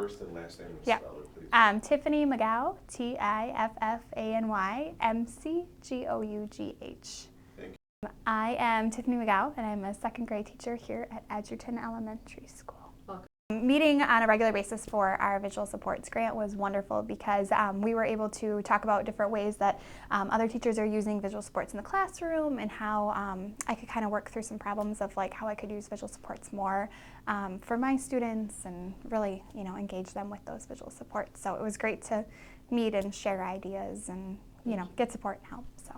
first and last name and Yeah. spell it, please? Tiffany McGough, Tiffany McGough. Thank I am Tiffany McGough, and I'm a second grade teacher here at Edgerton Elementary School. Meeting on a regular basis for our visual supports grant was wonderful because we were able to talk about different ways that other teachers are using visual supports in the classroom, and how I could kind of work through some problems of like how I could use visual supports more for my students, and really, you know, engage them with those visual supports. So it was great to meet and share ideas and, you know, get support and help. So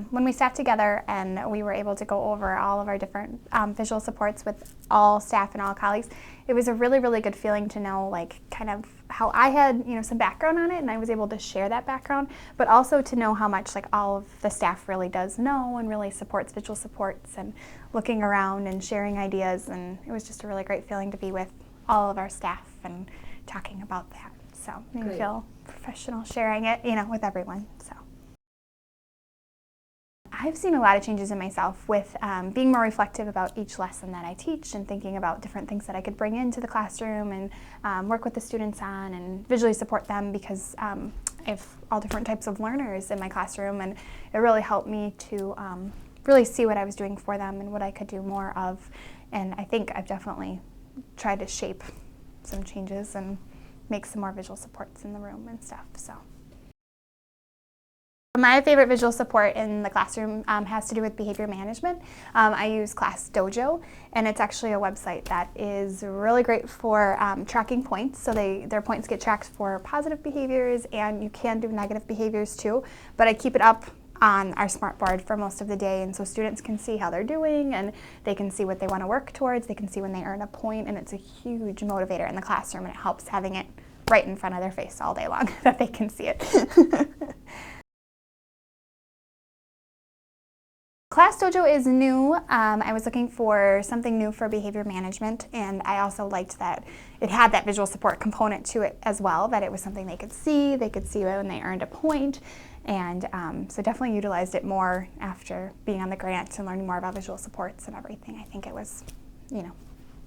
when we sat together and we were able to go over all of our different visual supports with all staff and all colleagues, it was a really, really good feeling to know, like, kind of how I had, you know, some background on it, and I was able to share that background, but also to know how much, like, all of the staff really does know and really supports visual supports, and looking around and sharing ideas. And it was just a really great feeling to be with all of our staff and talking about that. So it made me feel professional sharing it, you know, with everyone. So I've seen a lot of changes in myself with being more reflective about each lesson that I teach, and thinking about different things that I could bring into the classroom and work with the students on and visually support them, because I have all different types of learners in my classroom, and it really helped me to really see what I was doing for them and what I could do more of. And I think I've definitely tried to shape some changes and make some more visual supports in the room and stuff. So my favorite visual support in the classroom has to do with behavior management. I use Class Dojo, and it's actually a website that is really great for tracking points. So their points get tracked for positive behaviors, and you can do negative behaviors too. But I keep it up on our smart board for most of the day, and so students can see how they're doing, and they can see what they want to work towards. They can see when they earn a point, and it's a huge motivator in the classroom, and it helps having it right in front of their face all day long that they can see it. Class Dojo is new. I was looking for something new for behavior management, and I also liked that it had that visual support component to it as well, that it was something they could see when they earned a point, and so definitely utilized it more after being on the grant and learning more about visual supports and everything. I think it was, you know,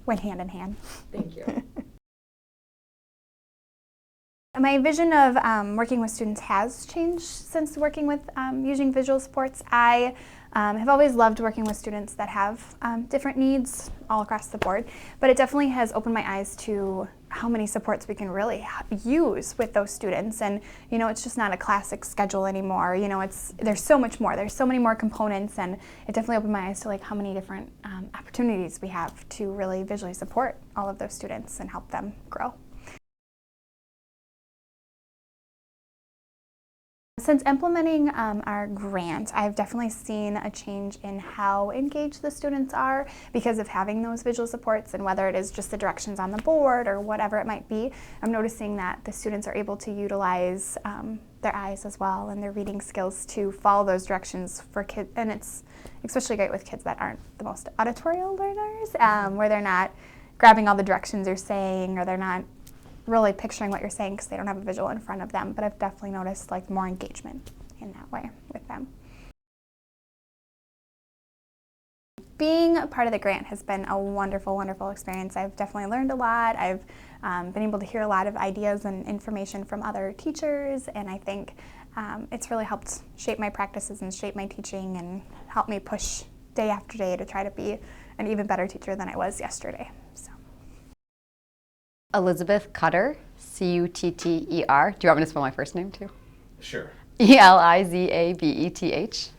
went hand in hand. Thank you. My vision of working with students has changed since working with using visual supports. I have always loved working with students that have different needs all across the board, but it definitely has opened my eyes to how many supports we can really use with those students. And, you know, it's just not a classic schedule anymore. You know, there's so much more. There's so many more components, and it definitely opened my eyes to like how many different opportunities we have to really visually support all of those students and help them grow. Since implementing our grant, I've definitely seen a change in how engaged the students are because of having those visual supports, and whether it is just the directions on the board or whatever it might be, I'm noticing that the students are able to utilize their eyes as well and their reading skills to follow those directions for kids. And it's especially great with kids that aren't the most auditorial learners, where they're not grabbing all the directions you're saying, or they're not really picturing what you're saying because they don't have a visual in front of them. But I've definitely noticed like more engagement in that way with them. Being a part of the grant has been a wonderful, wonderful experience. I've definitely learned a lot. I've been able to hear a lot of ideas and information from other teachers, and I think it's really helped shape my practices and shape my teaching, and help me push day after day to try to be an even better teacher than I was yesterday. So. Elizabeth Cutter, C-U-T-T-E-R. Do you want me to spell my first name too? Sure. E-L-I-Z-A-B-E-T-H.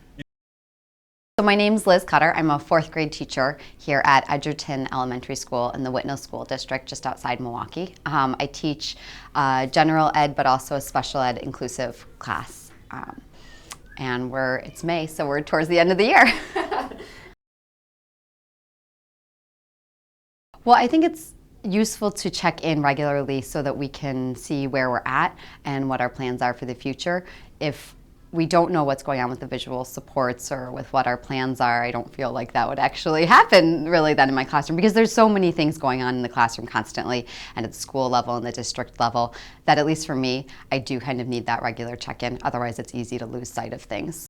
So my name's Liz Cutter. I'm a 4th grade teacher here at Edgerton Elementary School in the Whitnall School District just outside Milwaukee. I teach general ed, but also a special ed inclusive class. And it's May, so we're towards the end of the year. Well, I think it's useful to check in regularly so that we can see where we're at and what our plans are for the future. If we don't know what's going on with the visual supports or with what our plans are, I don't feel like that would actually happen really then in my classroom, because there's so many things going on in the classroom constantly and at the school level and the district level that, at least for me, I do kind of need that regular check-in. Otherwise, it's easy to lose sight of things.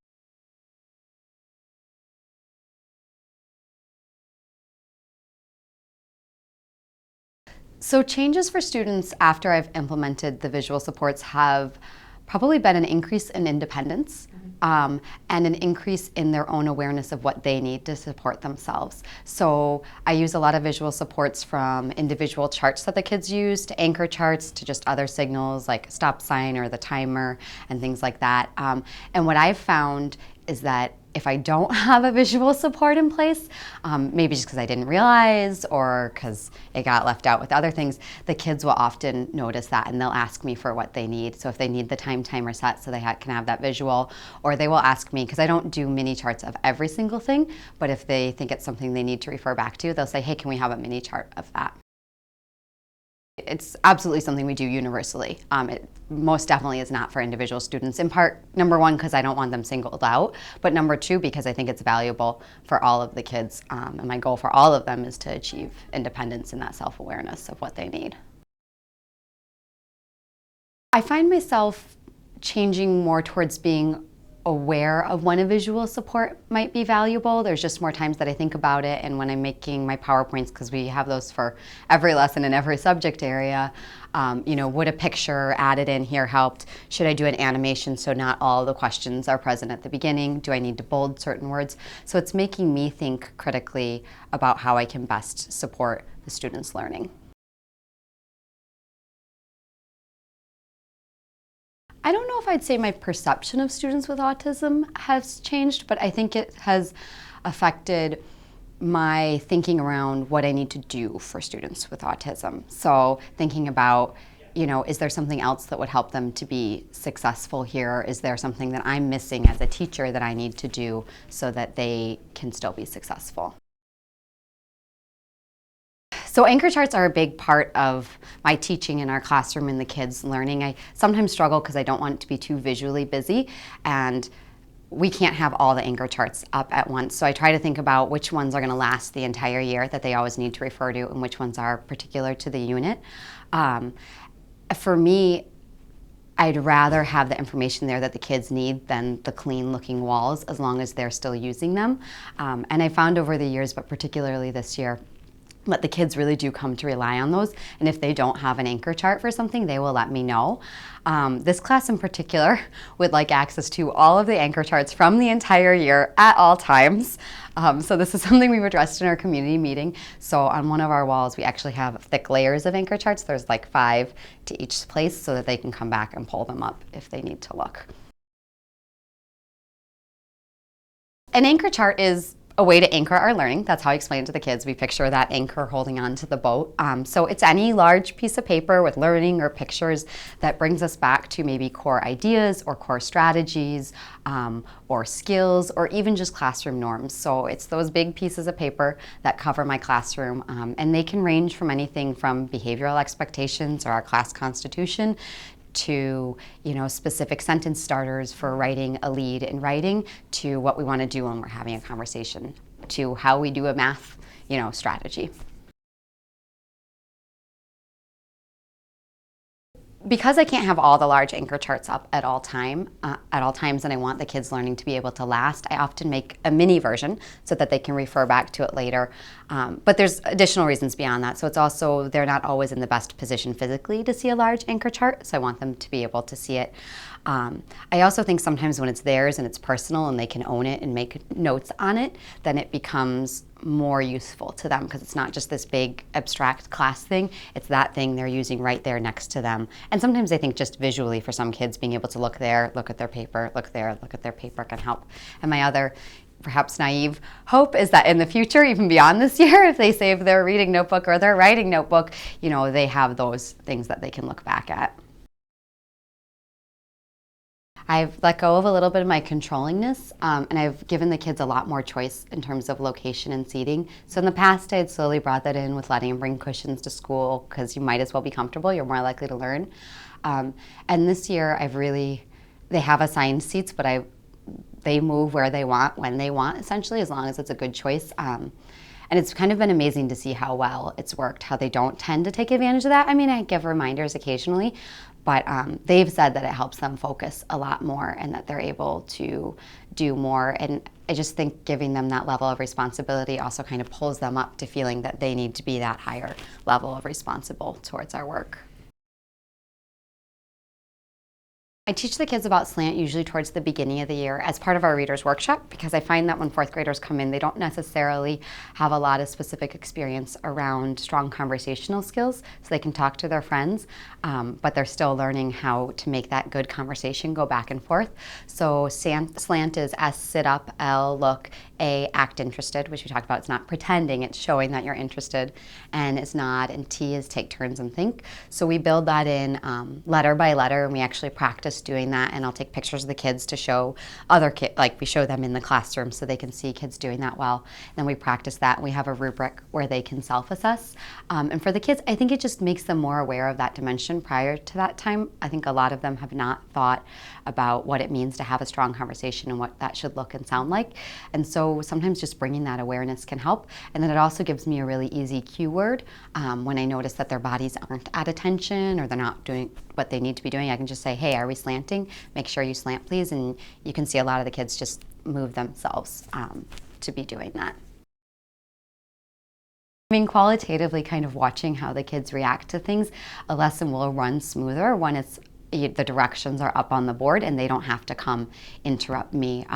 So changes for students after I've implemented the visual supports have probably been an increase in independence and an increase in their own awareness of what they need to support themselves. So I use a lot of visual supports, from individual charts that the kids use to anchor charts to just other signals like a stop sign or the timer and things like that. And what I've found is that if I don't have a visual support in place, maybe just because I didn't realize or because it got left out with other things, the kids will often notice that and they'll ask me for what they need. So if they need the timer set so they can have that visual, or they will ask me, because I don't do mini charts of every single thing, but if they think it's something they need to refer back to, they'll say, hey, can we have a mini chart of that? It's absolutely something we do universally. It most definitely is not for individual students, in part, number one, because I don't want them singled out, but number two, because I think it's valuable for all of the kids. And my goal for all of them is to achieve independence and that self-awareness of what they need. I find myself changing more towards being aware of when a visual support might be valuable. There's just more times that I think about it, and when I'm making my PowerPoints, because we have those for every lesson in every subject area, would a picture added in here helped? Should I do an animation so not all the questions are present at the beginning? Do I need to bold certain words? So it's making me think critically about how I can best support the students' learning. I don't know if I'd say my perception of students with autism has changed, but I think it has affected my thinking around what I need to do for students with autism. So thinking about, is there something else that would help them to be successful here? Is there something that I'm missing as a teacher that I need to do so that they can still be successful? So anchor charts are a big part of my teaching in our classroom and the kids' learning. I sometimes struggle because I don't want it to be too visually busy, and we can't have all the anchor charts up at once. So I try to think about which ones are going to last the entire year that they always need to refer to, and which ones are particular to the unit. For me, I'd rather have the information there that the kids need than the clean looking walls, as long as they're still using them. And I found over the years, but particularly this year, that the kids really do come to rely on those. And if they don't have an anchor chart for something, they will let me know. This class in particular would like access to all of the anchor charts from the entire year at all times. So this is something we've addressed in our community meeting. So on one of our walls, we actually have thick layers of anchor charts. There's like 5 to each place so that they can come back and pull them up if they need to look. An anchor chart is a way to anchor our learning. That's how I explain it to the kids. We picture that anchor holding on to the boat. So it's any large piece of paper with learning or pictures that brings us back to maybe core ideas or core strategies or skills, or even just classroom norms. So it's those big pieces of paper that cover my classroom, and they can range from anything from behavioral expectations or our class constitution to specific sentence starters for writing a lead in writing, to what we want to do when we're having a conversation, to how we do a math strategy. Because I can't have all the large anchor charts up at all times, and I want the kids' learning to be able to last, I often make a mini version so that they can refer back to it later. But there's additional reasons beyond that. So it's also, they're not always in the best position physically to see a large anchor chart, so I want them to be able to see it. I also think sometimes when it's theirs and it's personal and they can own it and make notes on it, then it becomes more useful to them, because it's not just this big abstract class thing, it's that thing they're using right there next to them. And sometimes I think just visually for some kids, being able to look there, look at their paper, look there, look at their paper can help. And my other perhaps naive hope is that in the future, even beyond this year, if they save their reading notebook or their writing notebook, they have those things that they can look back at. I've let go of a little bit of my controllingness, and I've given the kids a lot more choice in terms of location and seating. So in the past, I had slowly brought that in with letting them bring cushions to school, because you might as well be comfortable, you're more likely to learn. And this year, they have assigned seats, but they move where they want, when they want, essentially, as long as it's a good choice. And it's kind of been amazing to see how well it's worked, how they don't tend to take advantage of that. I mean, I give reminders occasionally, but they've said that it helps them focus a lot more and that they're able to do more. And I just think giving them that level of responsibility also kind of pulls them up to feeling that they need to be that higher level of responsible towards our work. I teach the kids about slant usually towards the beginning of the year as part of our readers workshop, because I find that when fourth graders come in, they don't necessarily have a lot of specific experience around strong conversational skills, so they can talk to their friends, but they're still learning how to make that good conversation go back and forth. So slant is S, sit up, L, look, A, act interested, which we talked about. It's not pretending, it's showing that you're interested. N is nod, and T is take turns and think. So we build that in letter by letter, and we actually practice doing that, and I'll take pictures of the kids to show other kids, like we show them in the classroom so they can see kids doing that well. And then we practice that, and we have a rubric where they can self-assess. And for the kids, I think it just makes them more aware of that dimension prior to that time. I think a lot of them have not thought about what it means to have a strong conversation and what that should look and sound like. And so sometimes just bringing that awareness can help. And then it also gives me a really easy cue word when I notice that their bodies aren't at attention or they're not doing what they need to be doing. I can just say, hey, are we slanting? Make sure you slant, please. And you can see a lot of the kids just move themselves to be doing that. I mean, qualitatively kind of watching how the kids react to things, a lesson will run smoother when the directions are up on the board and they don't have to come interrupt me.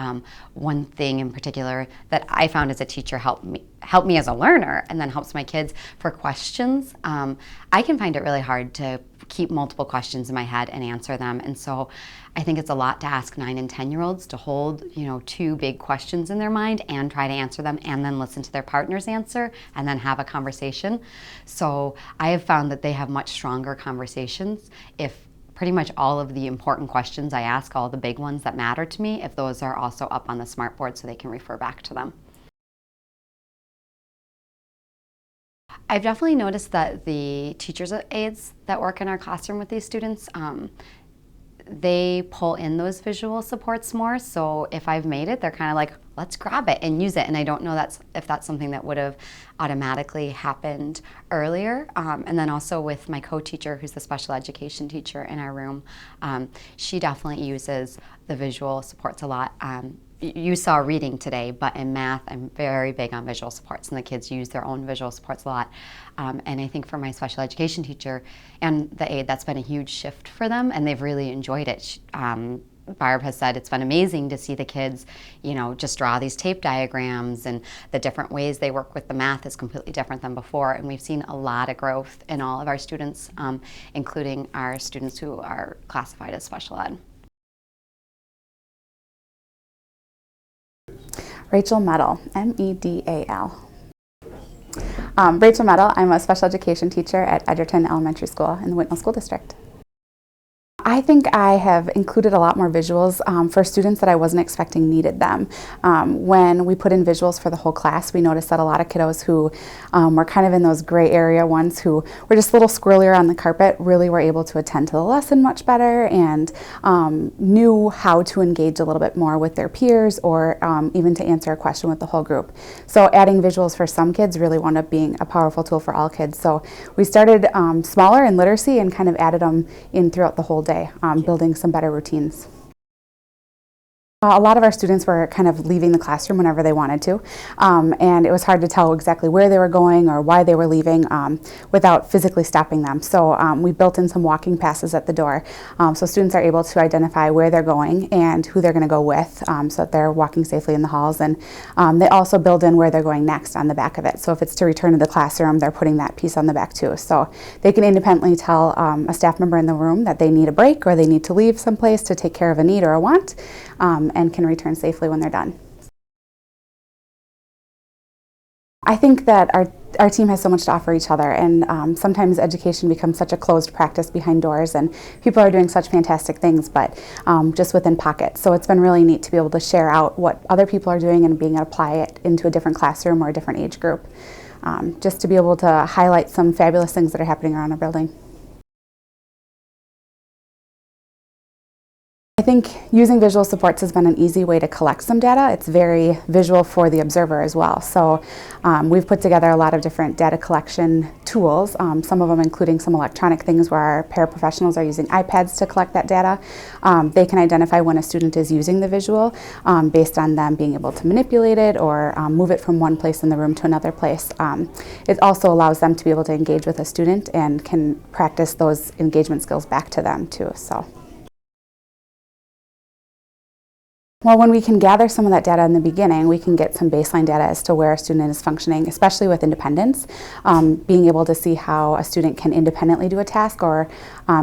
One thing in particular that I found as a teacher helped me as a learner and then helps my kids for questions. I can find it really hard to keep multiple questions in my head and answer them. And so I think it's a lot to ask 9 and 10-year-olds to hold, 2 big questions in their mind and try to answer them and then listen to their partner's answer and then have a conversation. So I have found that they have much stronger conversations if pretty much all of the important questions I ask, all the big ones that matter to me, if those are also up on the smartboard so they can refer back to them. I've definitely noticed that the teachers' aides that work in our classroom with these students, they pull in those visual supports more. So if I've made it, they're kind of like, let's grab it and use it. And I don't know if that's something that would have automatically happened earlier. And then also with my co-teacher, who's the special education teacher in our room, she definitely uses the visual supports a lot. You saw reading today, but in math, I'm very big on visual supports, and the kids use their own visual supports a lot. And I think for my special education teacher and the aide, that's been a huge shift for them, and they've really enjoyed it. Barb has said it's been amazing to see the kids, just draw these tape diagrams, and the different ways they work with the math is completely different than before. And we've seen a lot of growth in all of our students, including our students who are classified as special ed. Rachel Medal, M-E-D-A-L. Rachel Medal, I'm a special education teacher at Edgerton Elementary School in the Whitnall School District. I think I have included a lot more visuals for students that I wasn't expecting needed them. When we put in visuals for the whole class, we noticed that a lot of kiddos who were kind of in those gray area ones who were just a little squirrelier on the carpet really were able to attend to the lesson much better and knew how to engage a little bit more with their peers or even to answer a question with the whole group. So adding visuals for some kids really wound up being a powerful tool for all kids. So we started smaller in literacy and kind of added them in throughout the whole day. Building some better routines. A lot of our students were kind of leaving the classroom whenever they wanted to, and it was hard to tell exactly where they were going or why they were leaving without physically stopping them. So we built in some walking passes at the door, so students are able to identify where they're going and who they're going to go with, so that they're walking safely in the halls. And they also build in where they're going next on the back of it. So if it's to return to the classroom, they're putting that piece on the back too. So they can independently tell a staff member in the room that they need a break or they need to leave someplace to take care of a need or a want. And can return safely when they're done. I think that our team has so much to offer each other, and sometimes education becomes such a closed practice behind doors, and people are doing such fantastic things, but just within pockets. So it's been really neat to be able to share out what other people are doing and being able to apply it into a different classroom or a different age group, just to be able to highlight some fabulous things that are happening around our building. I think using visual supports has been an easy way to collect some data. It's very visual for the observer as well. So we've put together a lot of different data collection tools, some of them including some electronic things where our paraprofessionals are using iPads to collect that data. They can identify when a student is using the visual based on them being able to manipulate it or move it from one place in the room to another place. It also allows them to be able to engage with a student and can practice those engagement skills back to them too. Well, when we can gather some of that data in the beginning, we can get some baseline data as to where a student is functioning, especially with independence, being able to see how a student can independently do a task or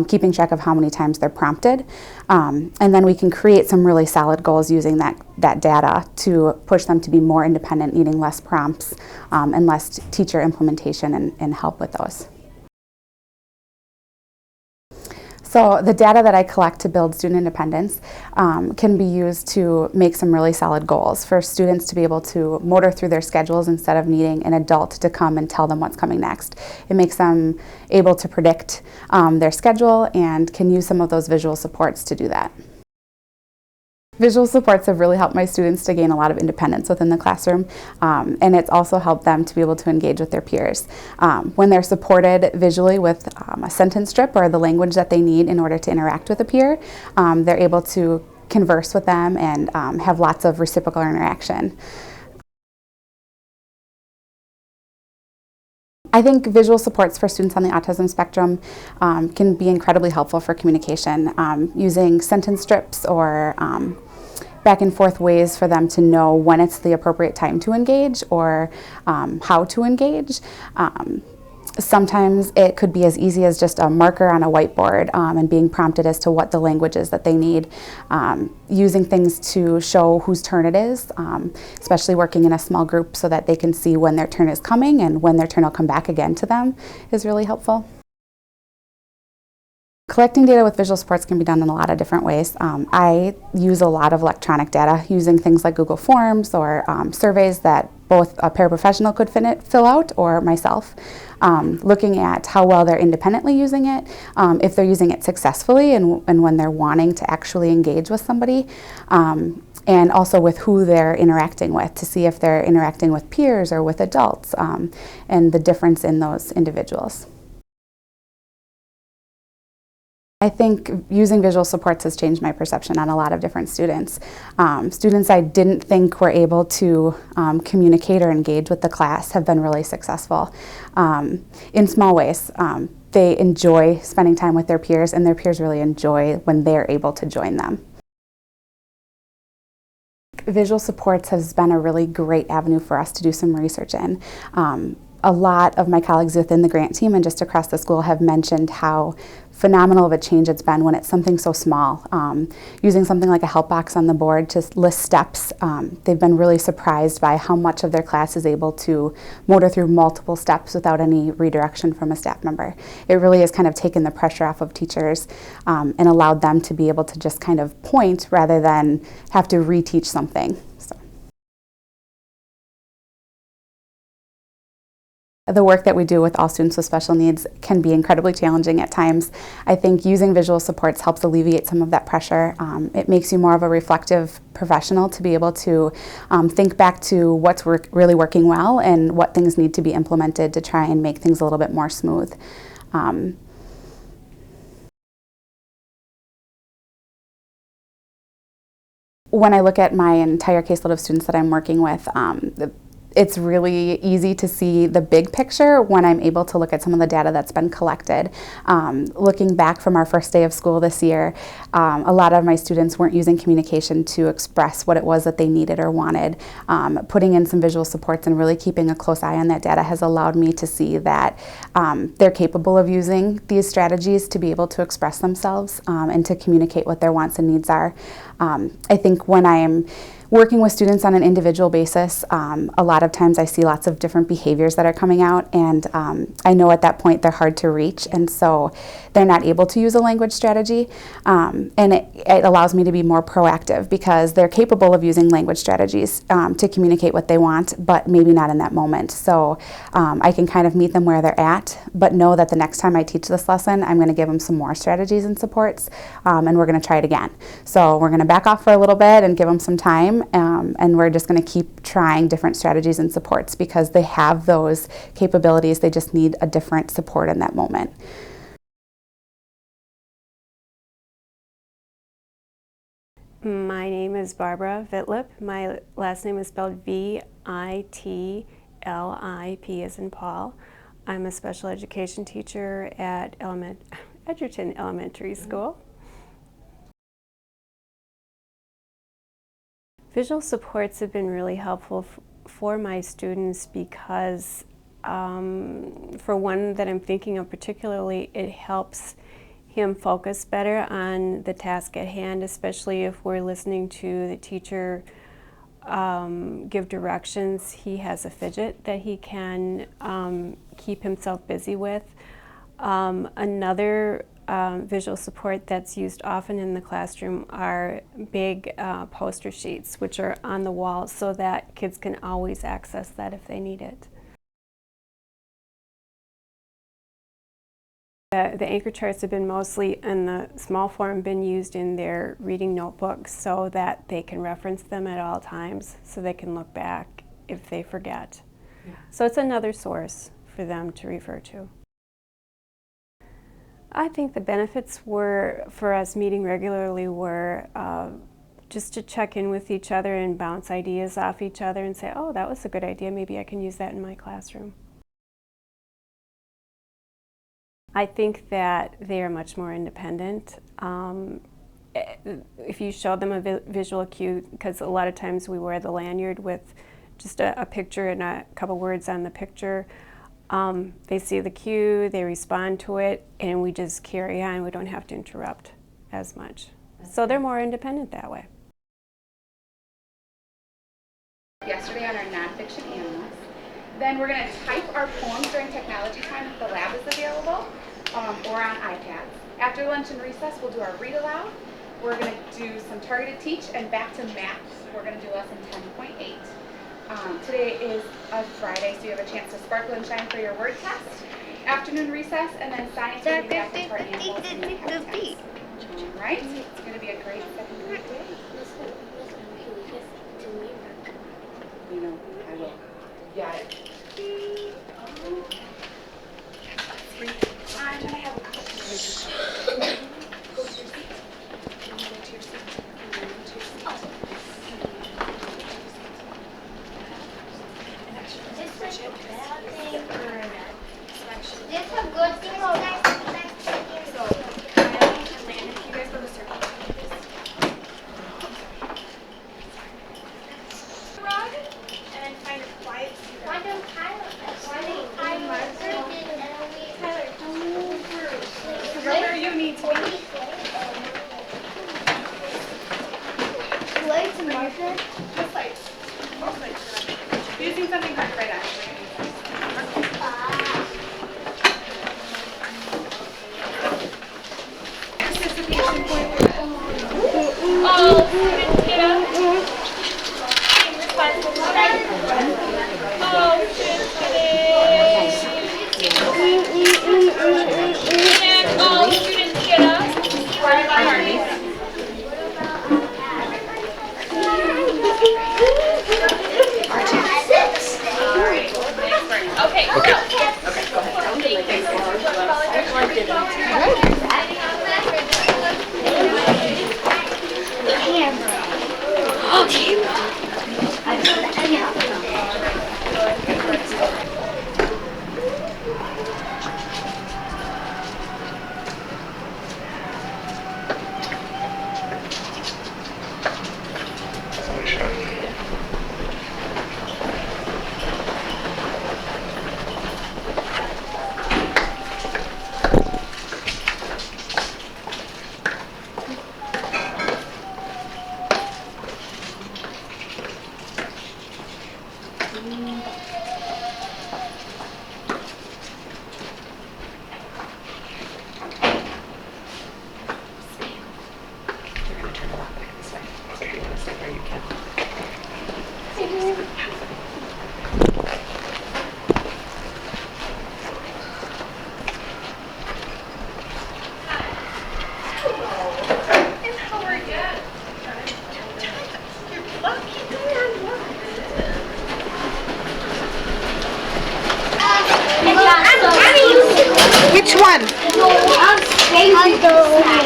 keeping track of how many times they're prompted. And then we can create some really solid goals using that data to push them to be more independent, needing less prompts and less teacher implementation and help with those. So the data that I collect to build student independence can be used to make some really solid goals for students to be able to motor through their schedules instead of needing an adult to come and tell them what's coming next. It makes them able to predict their schedule and can use some of those visual supports to do that. Visual supports have really helped my students to gain a lot of independence within the classroom, and it's also helped them to be able to engage with their peers. When they're supported visually with a sentence strip or the language that they need in order to interact with a peer, they're able to converse with them and have lots of reciprocal interaction. I think visual supports for students on the autism spectrum can be incredibly helpful for communication, using sentence strips or back and forth ways for them to know when it's the appropriate time to engage or how to engage. Sometimes it could be as easy as just a marker on a whiteboard and being prompted as to what the language is that they need. Using things to show whose turn it is, especially working in a small group so that they can see when their turn is coming and when their turn will come back again to them is really helpful. Collecting data with visual supports can be done in a lot of different ways. I use a lot of electronic data using things like Google Forms or surveys that both a paraprofessional could fill out or myself. Looking at how well they're independently using it, if they're using it successfully and when they're wanting to actually engage with somebody, and also with who they're interacting with to see if they're interacting with peers or with adults and the difference in those individuals. I think using visual supports has changed my perception on a lot of different students. Students I didn't think were able to communicate or engage with the class have been really successful in small ways. They enjoy spending time with their peers, and their peers really enjoy when they're able to join them. Visual supports has been a really great avenue for us to do some research in. A lot of my colleagues within the grant team and just across the school have mentioned how phenomenal of a change it's been when it's something so small. Using something like a help box on the board to list steps, they've been really surprised by how much of their class is able to motor through multiple steps without any redirection from a staff member. It really has kind of taken the pressure off of teachers and allowed them to be able to just kind of point rather than have to reteach something. The work that we do with all students with special needs can be incredibly challenging at times. I think using visual supports helps alleviate some of that pressure. It makes you more of a reflective professional to be able to think back to what's really working well and what things need to be implemented to try and make things a little bit more smooth. When I look at my entire caseload of students that I'm working with, it's really easy to see the big picture when I'm able to look at some of the data that's been collected. Looking back from our first day of school this year, a lot of my students weren't using communication to express what it was that they needed or wanted. Putting in some visual supports and really keeping a close eye on that data has allowed me to see that they're capable of using these strategies to be able to express themselves and to communicate what their wants and needs are. I think when I am working with students on an individual basis, a lot of times I see lots of different behaviors that are coming out, and I know at that point they're hard to reach, and so they're not able to use a language strategy, and it allows me to be more proactive because they're capable of using language strategies to communicate what they want, but maybe not in that moment. So I can kind of meet them where they're at, but know that the next time I teach this lesson, I'm going to give them some more strategies and supports, and we're going to try it again. So we're going to back off for a little bit and give them some time, and we're just going to keep trying different strategies and supports because they have those capabilities. They just need a different support in that moment. My name is Barbara Vitlip. My last name is spelled Vitlip as in Paul. I'm a special education teacher at Edgerton Elementary School. Visual supports have been really helpful for my students because, for one that I'm thinking of particularly, it helps him focus better on the task at hand, especially if we're listening to the teacher give directions. He has a fidget that he can keep himself busy with. Another visual support that's used often in the classroom are big poster sheets, which are on the wall so that kids can always access that if they need it. The anchor charts have been mostly in the small form, been used in their reading notebooks so that they can reference them at all times, so they can look back if they forget. Yeah. So it's another source for them to refer to. I think the benefits were, for us meeting regularly, were just to check in with each other and bounce ideas off each other and say, oh, that was a good idea, maybe I can use that in my classroom. I think that they are much more independent. If you show them a visual cue, because a lot of times we wear the lanyard with just a picture and a couple words on the picture, they see the cue, they respond to it, and we just carry on. We don't have to interrupt as much. So they're more independent that way. Yesterday on our nonfiction analyst. Then we're going to type our poems during technology time if the lab is available, or on iPads. After lunch and recess, we'll do our read aloud. We're going to do some targeted teach, and back to math. We're going to do lesson 10.8. Today is a Friday, so you have a chance to sparkle and shine for your word test. Afternoon recess, and then science will be back to our animals and your habitats. All right? It's going to be a great second grade day. You know, I will. Got it. I'm going to have a couple of minutes. Go to your seat. Go to your seat. Go to your seat. It's a good thing or bad thing? So, and Landon, you guys go to circle. Rug, and then find a quiet seat. Why don't Where you need to be. Play to marker? Just like, using something hard right on. Participation point. Oh, students get up. Oh, students get in. Oh, students get up. All right.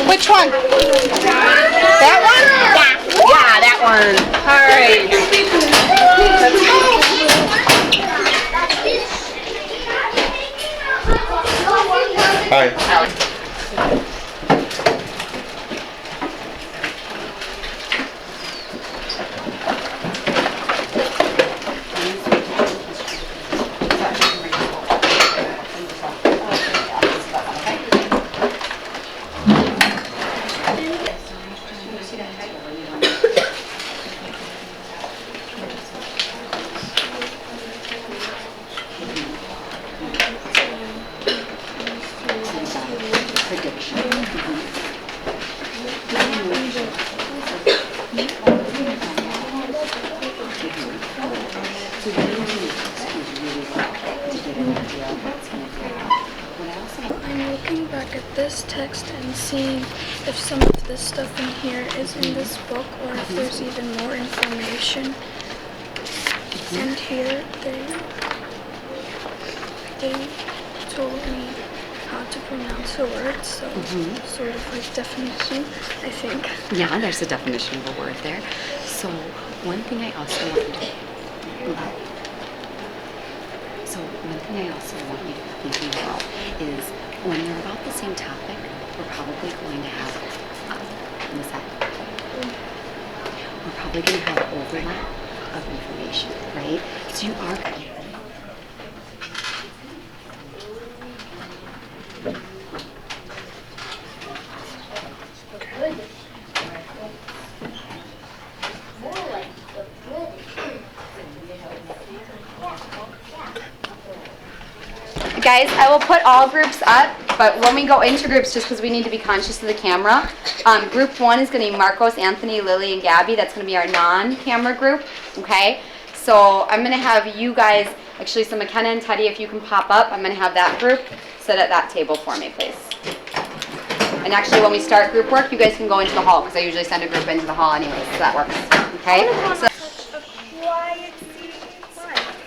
Which one? That one? Yeah, that one. All right. Hi. I'm looking back at this text and seeing if some of this stuff in here is in this book or if there's even more information. And here they told me how to pronounce a word, so sort of like definition, I think. Yeah, there's a definition of a word there. So one thing I also want you to be thinking about is when you're about the same topic, we're probably going to have we're probably going to have overlap of information, right? So you are Guys, I will put all groups up, but when we go into groups, just because we need to be conscious of the camera, group 1 is going to be Marcos, Anthony, Lily, and Gabby. That's going to be our non-camera group, okay? So I'm going to have you guys, actually, so McKenna and Teddy, if you can pop up, I'm going to have that group sit at that table for me, please. And actually, when we start group work, you guys can go into the hall, because I usually send a group into the hall anyways, so that works, okay? So, Quiet seats.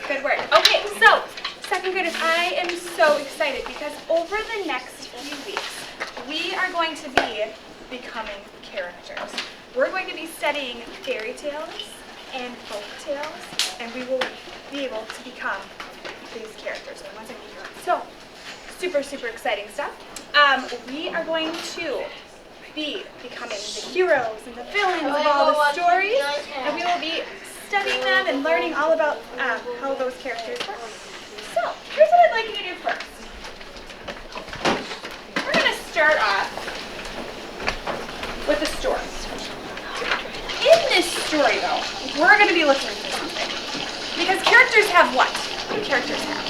Good work. Okay, so second graders, I am so excited because over the next few weeks, we are going to be becoming characters. We're going to be studying fairy tales and folk tales, and we will be able to become these characters. So, super, super exciting stuff. We are going to be becoming the heroes and the villains of all the stories, and we will be studying them and learning all about how those characters work. So, here's what I'd like you to do first. We're going to start off with the story. In this story, though, we're going to be looking for something. Because characters have what? What do characters have?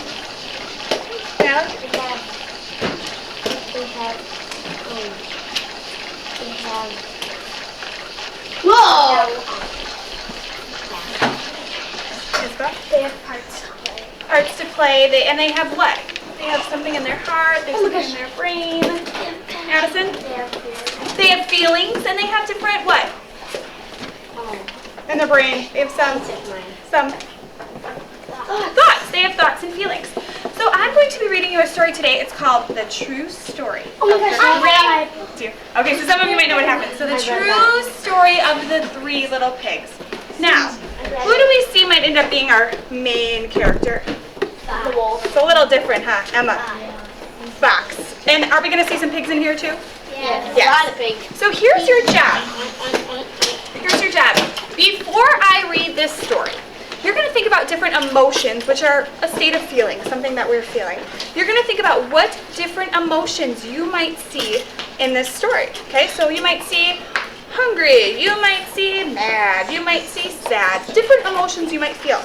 Yeah? Whoa! They have parts to play. Parts to play, and they have what? They have something in their heart, they have something in their brain. Addison? They have feelings, and they have different what? In their brain. They have some thoughts. They have thoughts and feelings. So I'm going to be reading you a story today. It's called The True Story. Oh my gosh, I Okay, so some of you might know what happened. So the true story of the 3 little pigs. Now, who do we see might end up being our main character? The wolf. It's a little different, huh? Emma. Fox. And are we going to see some pigs in here too? Yes. Yes. A lot of pigs. So here's your job. Here's your job. Before I read this story, you're going to think about different emotions, which are a state of feeling, something that we're feeling. You're going to think about what different emotions you might see in this story. Okay, so you might see hungry, you might see mad, you might see sad, different emotions you might feel.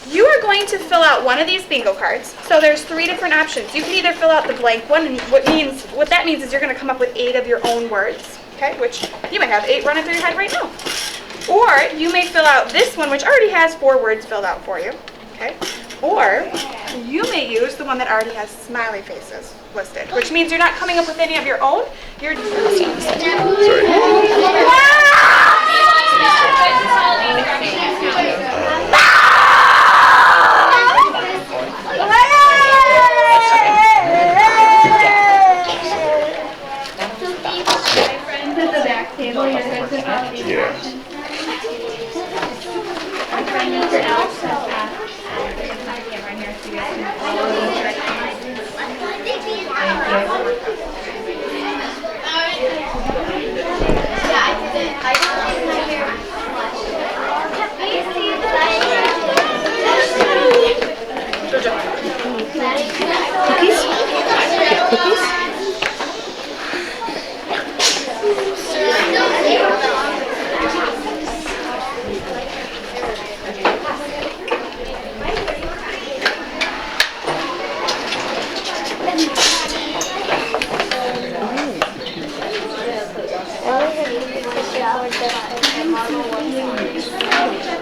You are going to fill out one of these bingo cards. So there's 3 different options. You can either fill out the blank one, and what that means is you're going to come up with 8 of your own words, okay, which you might have 8 running through your head right now. Or you may fill out this one, which already has 4 words filled out for you, okay? Or you may use the one that already has smiley faces listed, which means you're not coming up with any of your own. You're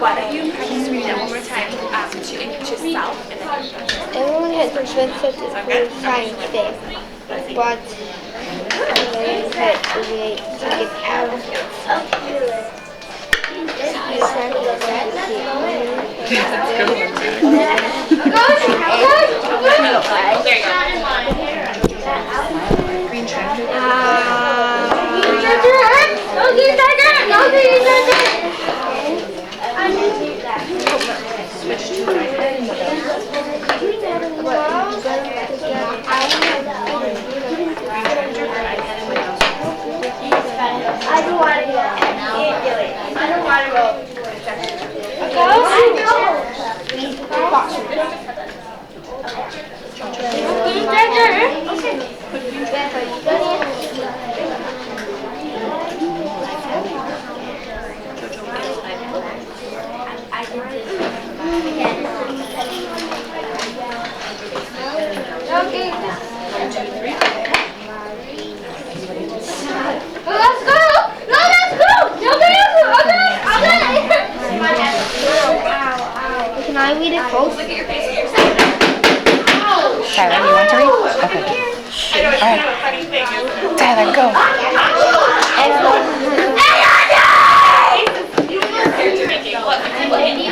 Why don't you practice reading it one more time to yourself and then Everyone has invented a science day, but they had a way to get out of it. I don't want to go. I don't want to go. Can I read it both? Tyler, you want to read? Okay. All right. Tyler, go.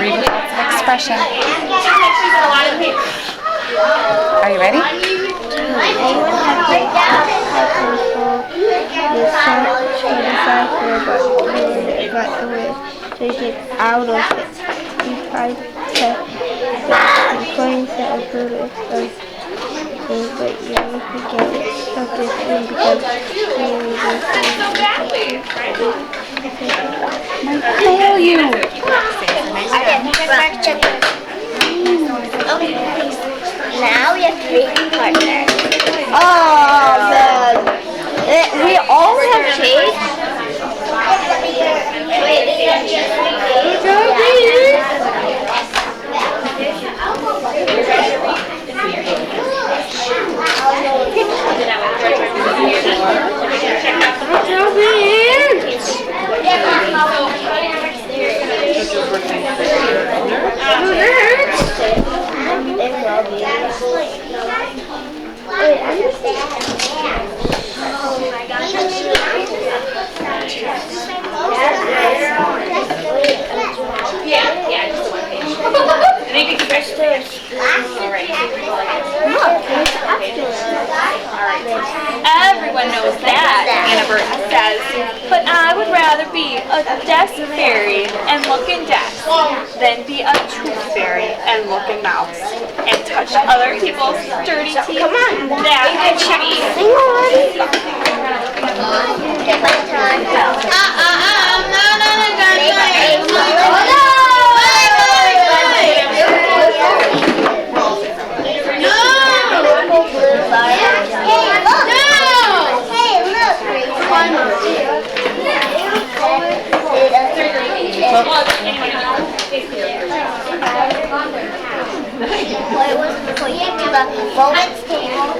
Read with lots of expression. Are you ready? Anyone have to decipher, but to get out of it. You try to coins that are good express things, but you forget it. Stuff is in because Kill you. Now we have to read partners. Oh man. We all have cake. Everyone knows that, Anna Burton says. But I would rather be a desk fairy and look in desks than be a tooth fairy and look in mouths and touch other people's dirty teeth. Come on, that should be. Moments table.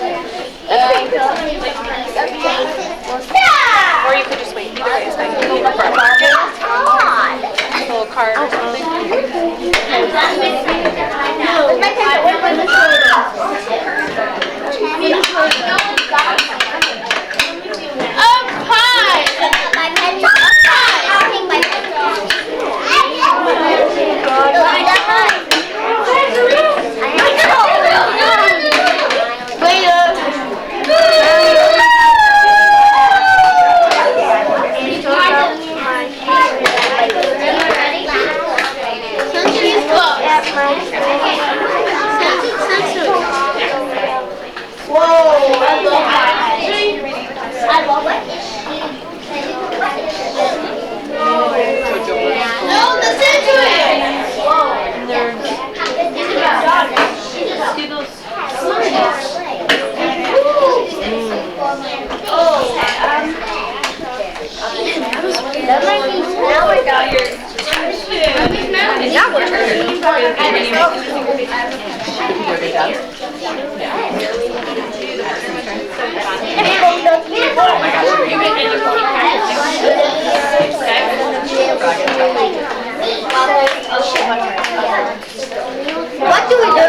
What do we do?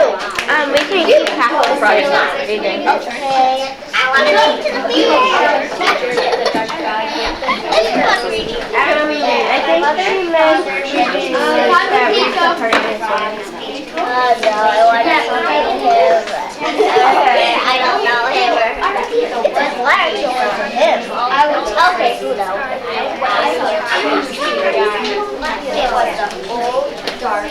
We can do practice every day. Okay. I want to go to the beach. I think she meant no, I want to meet him. I don't know him. It's a flash over him. Okay, who knows? It was the old dark.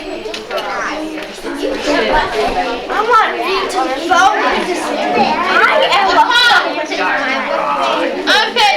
I want to be to the phone. I am a okay,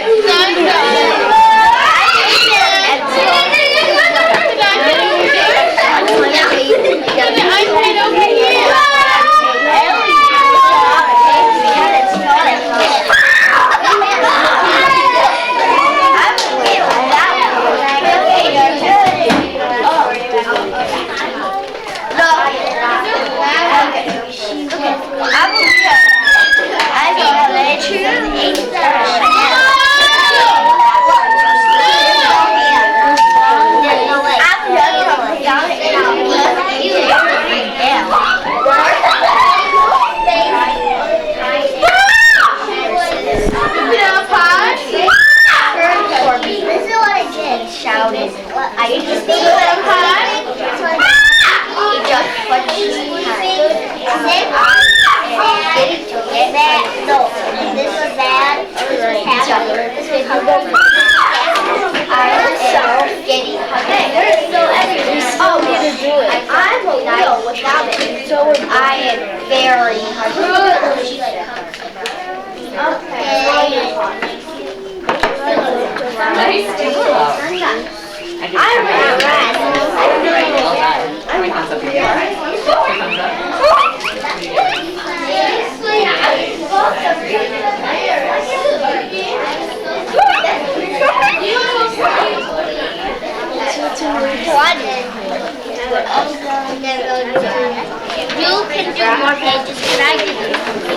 You can do more pages than I can do.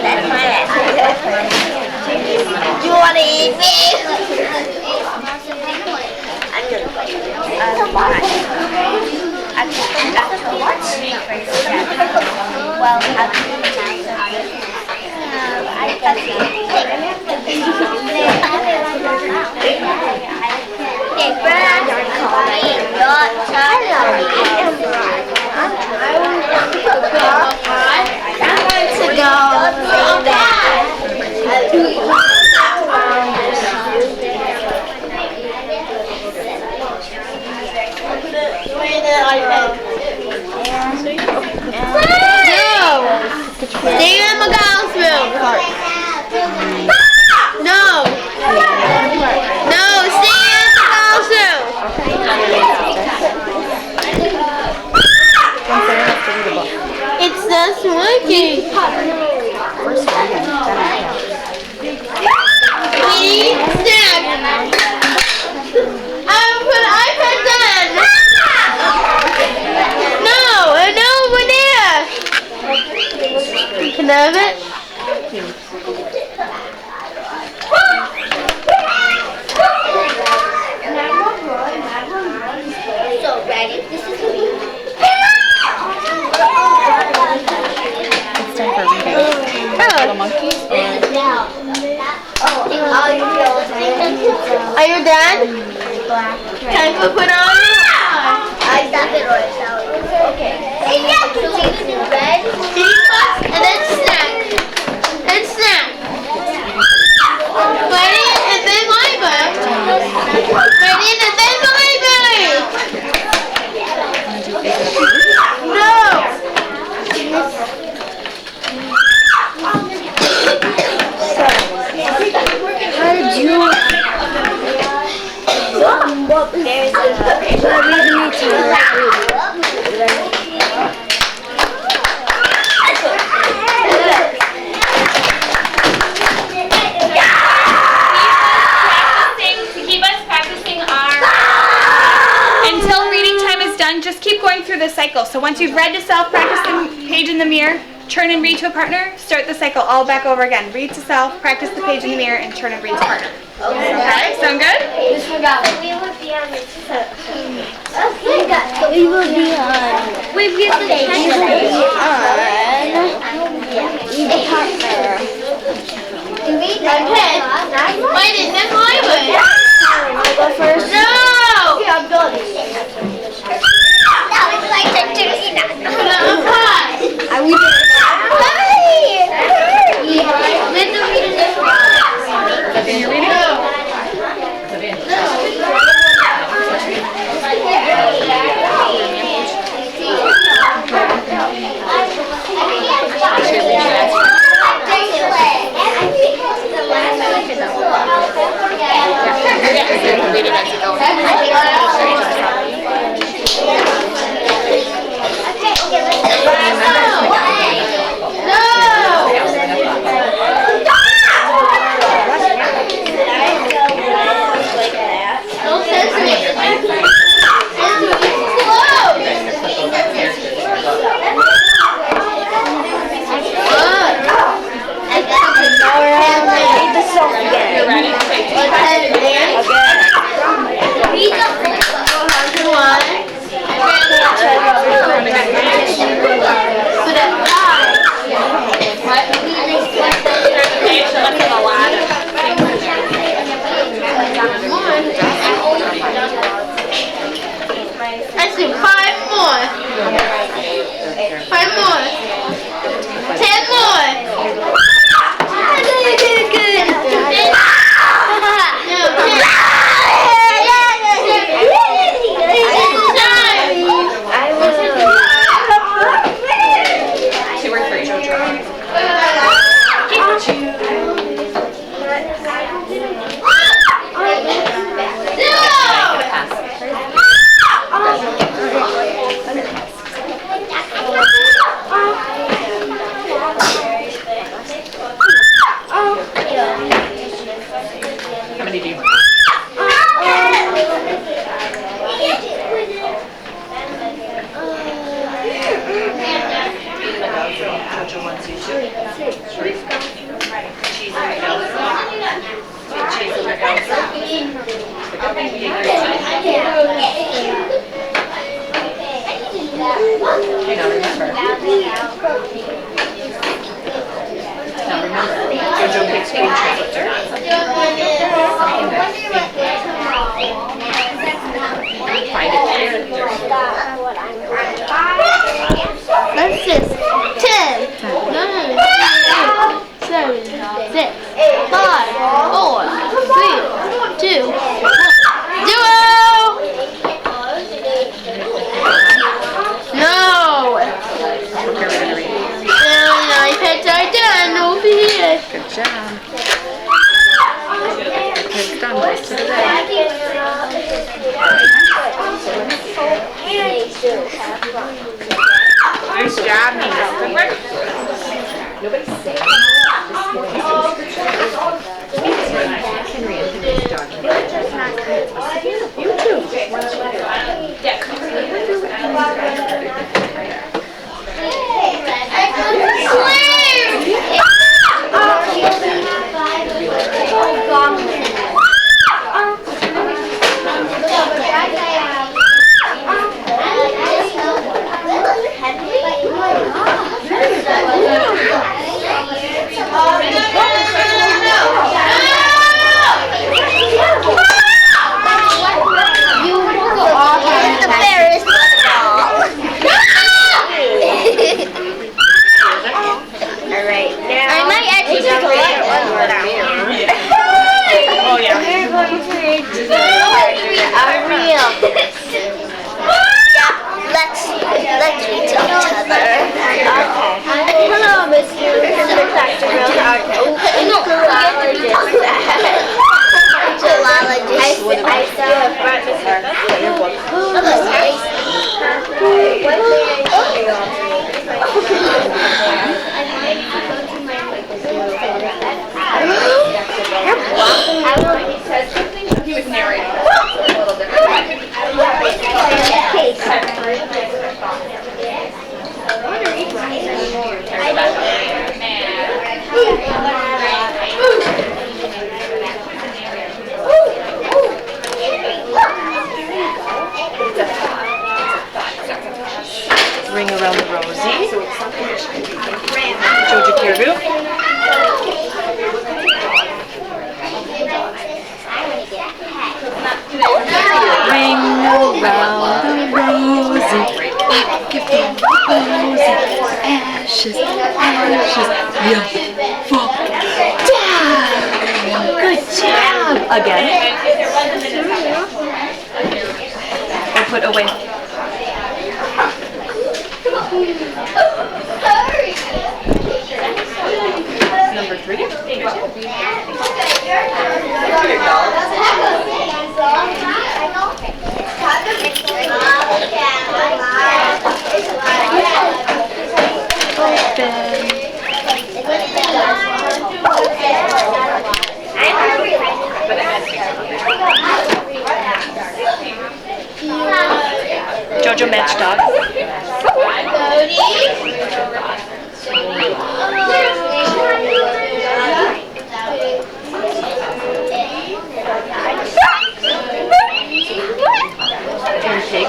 That's my answer. Do you want to eat me? I'm going to play. I forgot to watch well, how do you I got to Stay in my girl's room. No. No, stay in the girl's room. It's not working. We need snack. I'm put iPad down. No, over there. Can I have it? So ready? This is me. It's time for reading. Little monkeys. Are you done? Time to put on? I stop it right now. Okay. Red, and then snack. And snack. Ready? And then my book. Ready? And then my book. No. How did you? There's a cycle. So once you've read to self, practice the page in the mirror, turn and read to a partner, start the cycle all back over again. Read to self, practice the page in the mirror, and turn and read to partner. Okay, sound good? We will be on the We will be on. We will be Wait, is that my way? I'll go first. No! I'm going. That was like the turkey nut. I will. Let them read it. Can you read it? Let's do 5 more. 5 more. 10 more. That's just 10, 9, 7, 6, 5, 4, 3, 2, 1, 0! No! My pets are done over here. Good job. It's done. Rest of the day. Nice job, Nina. Good work. Let's read to each other. Hello, Mr. He was narrating a little bit. she's beautiful. Good job. Again. And put away. Number 3. Jojo match dog. And pig.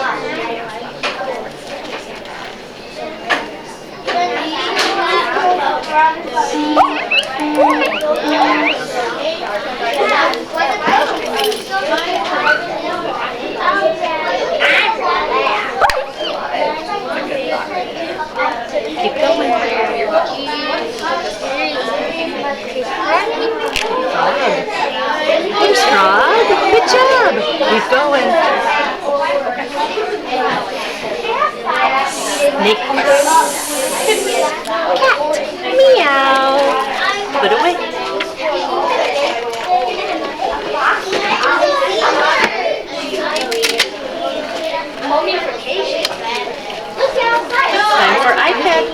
Keep going. Here's Frog. Good job. Keep going. Snake. Cat. Meow. Put away. Time for iPad.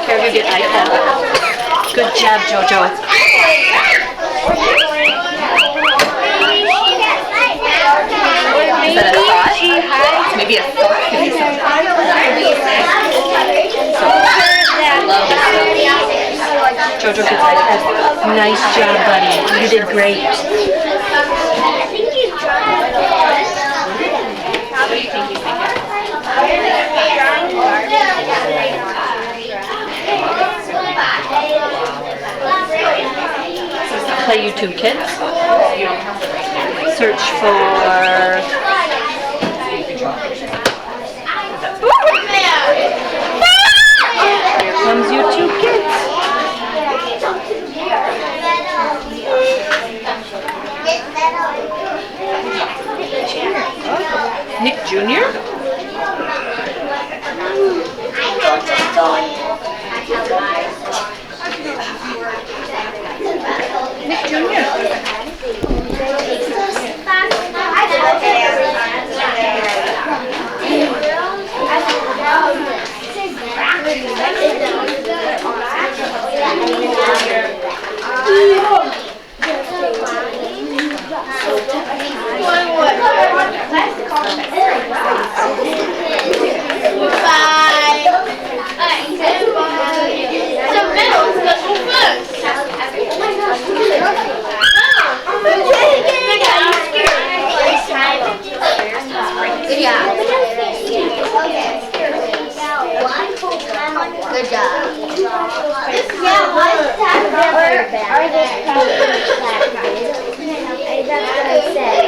Here you get iPad. Good job, Jojo. Is that a thought? Maybe a thought. Jojo gets iPad. Nice job, buddy. You did great. Play YouTube Kids. Search for... Here comes YouTube Kids. Nick Jr.? Nick Jr. Good job. Yeah, what's that? Or just that's what I said.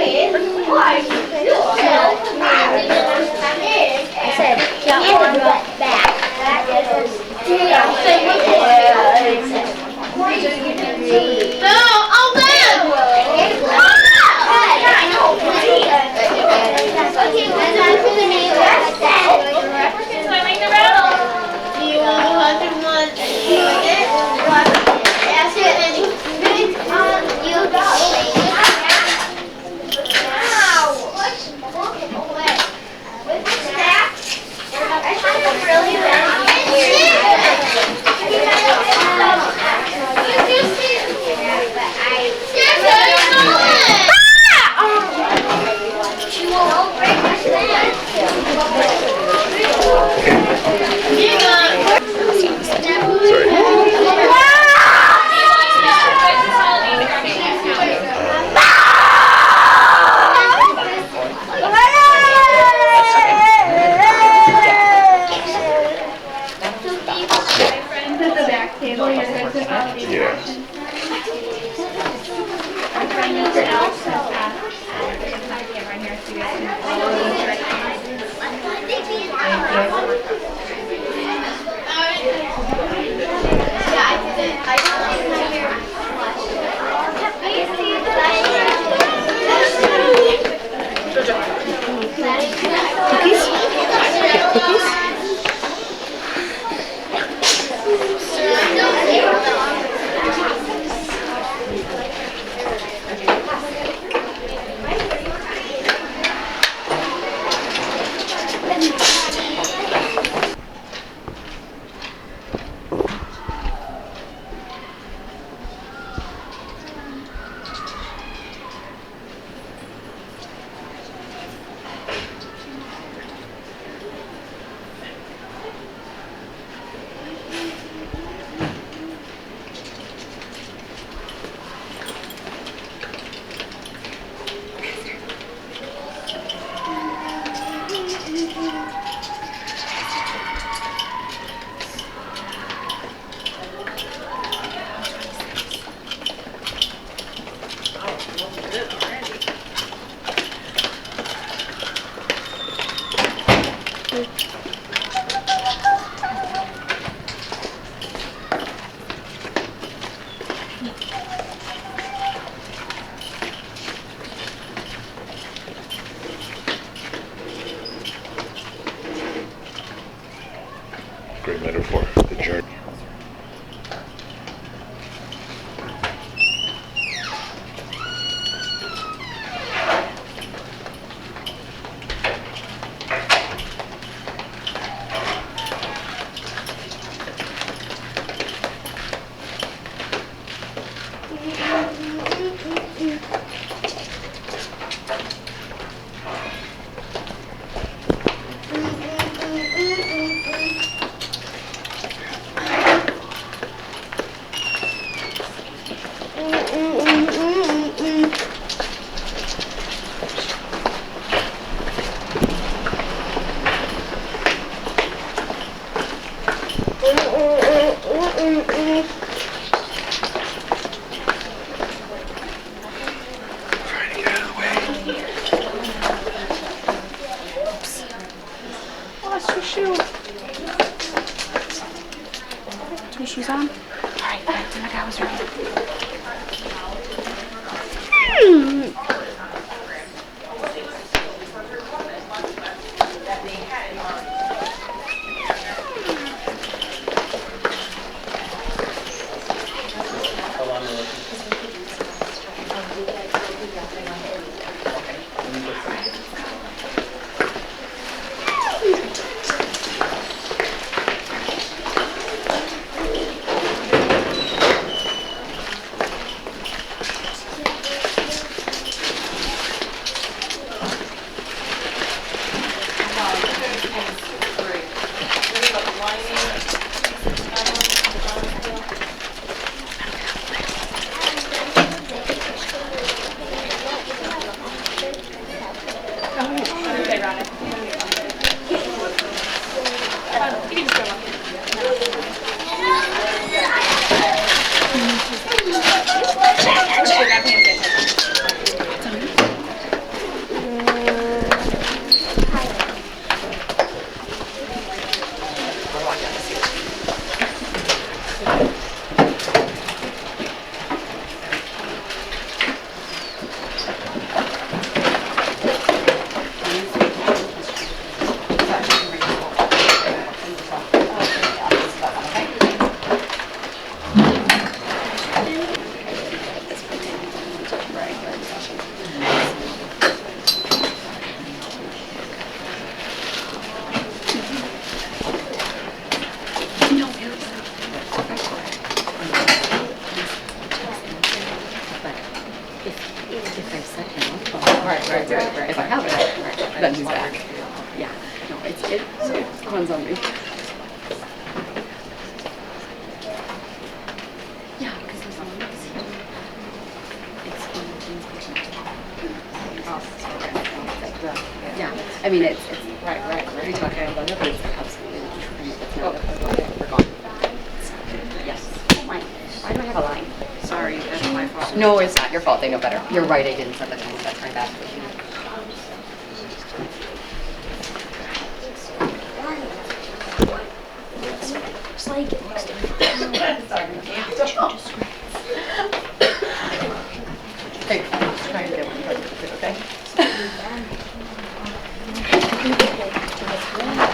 I said, hand it back. No, I'll live! Okay, what's that for the name? So I ring the rattle. Yeah. metaphor, the journey. Lost your shoe. Put your shoes on. All right, back to the guy was ready. Right. If I have it, then he's back. Yeah. No, it depends on me. Yeah, because as long as yeah. I mean, it's right. We talk about it, but it's absolutely it's not we're gone. Yes. Why do I have a line? Sorry, that's my fault. No, it's not your fault. They know better. You're right. I didn't set the time. That's my bad. It's like it looks different. Hey, try to get one. Okay.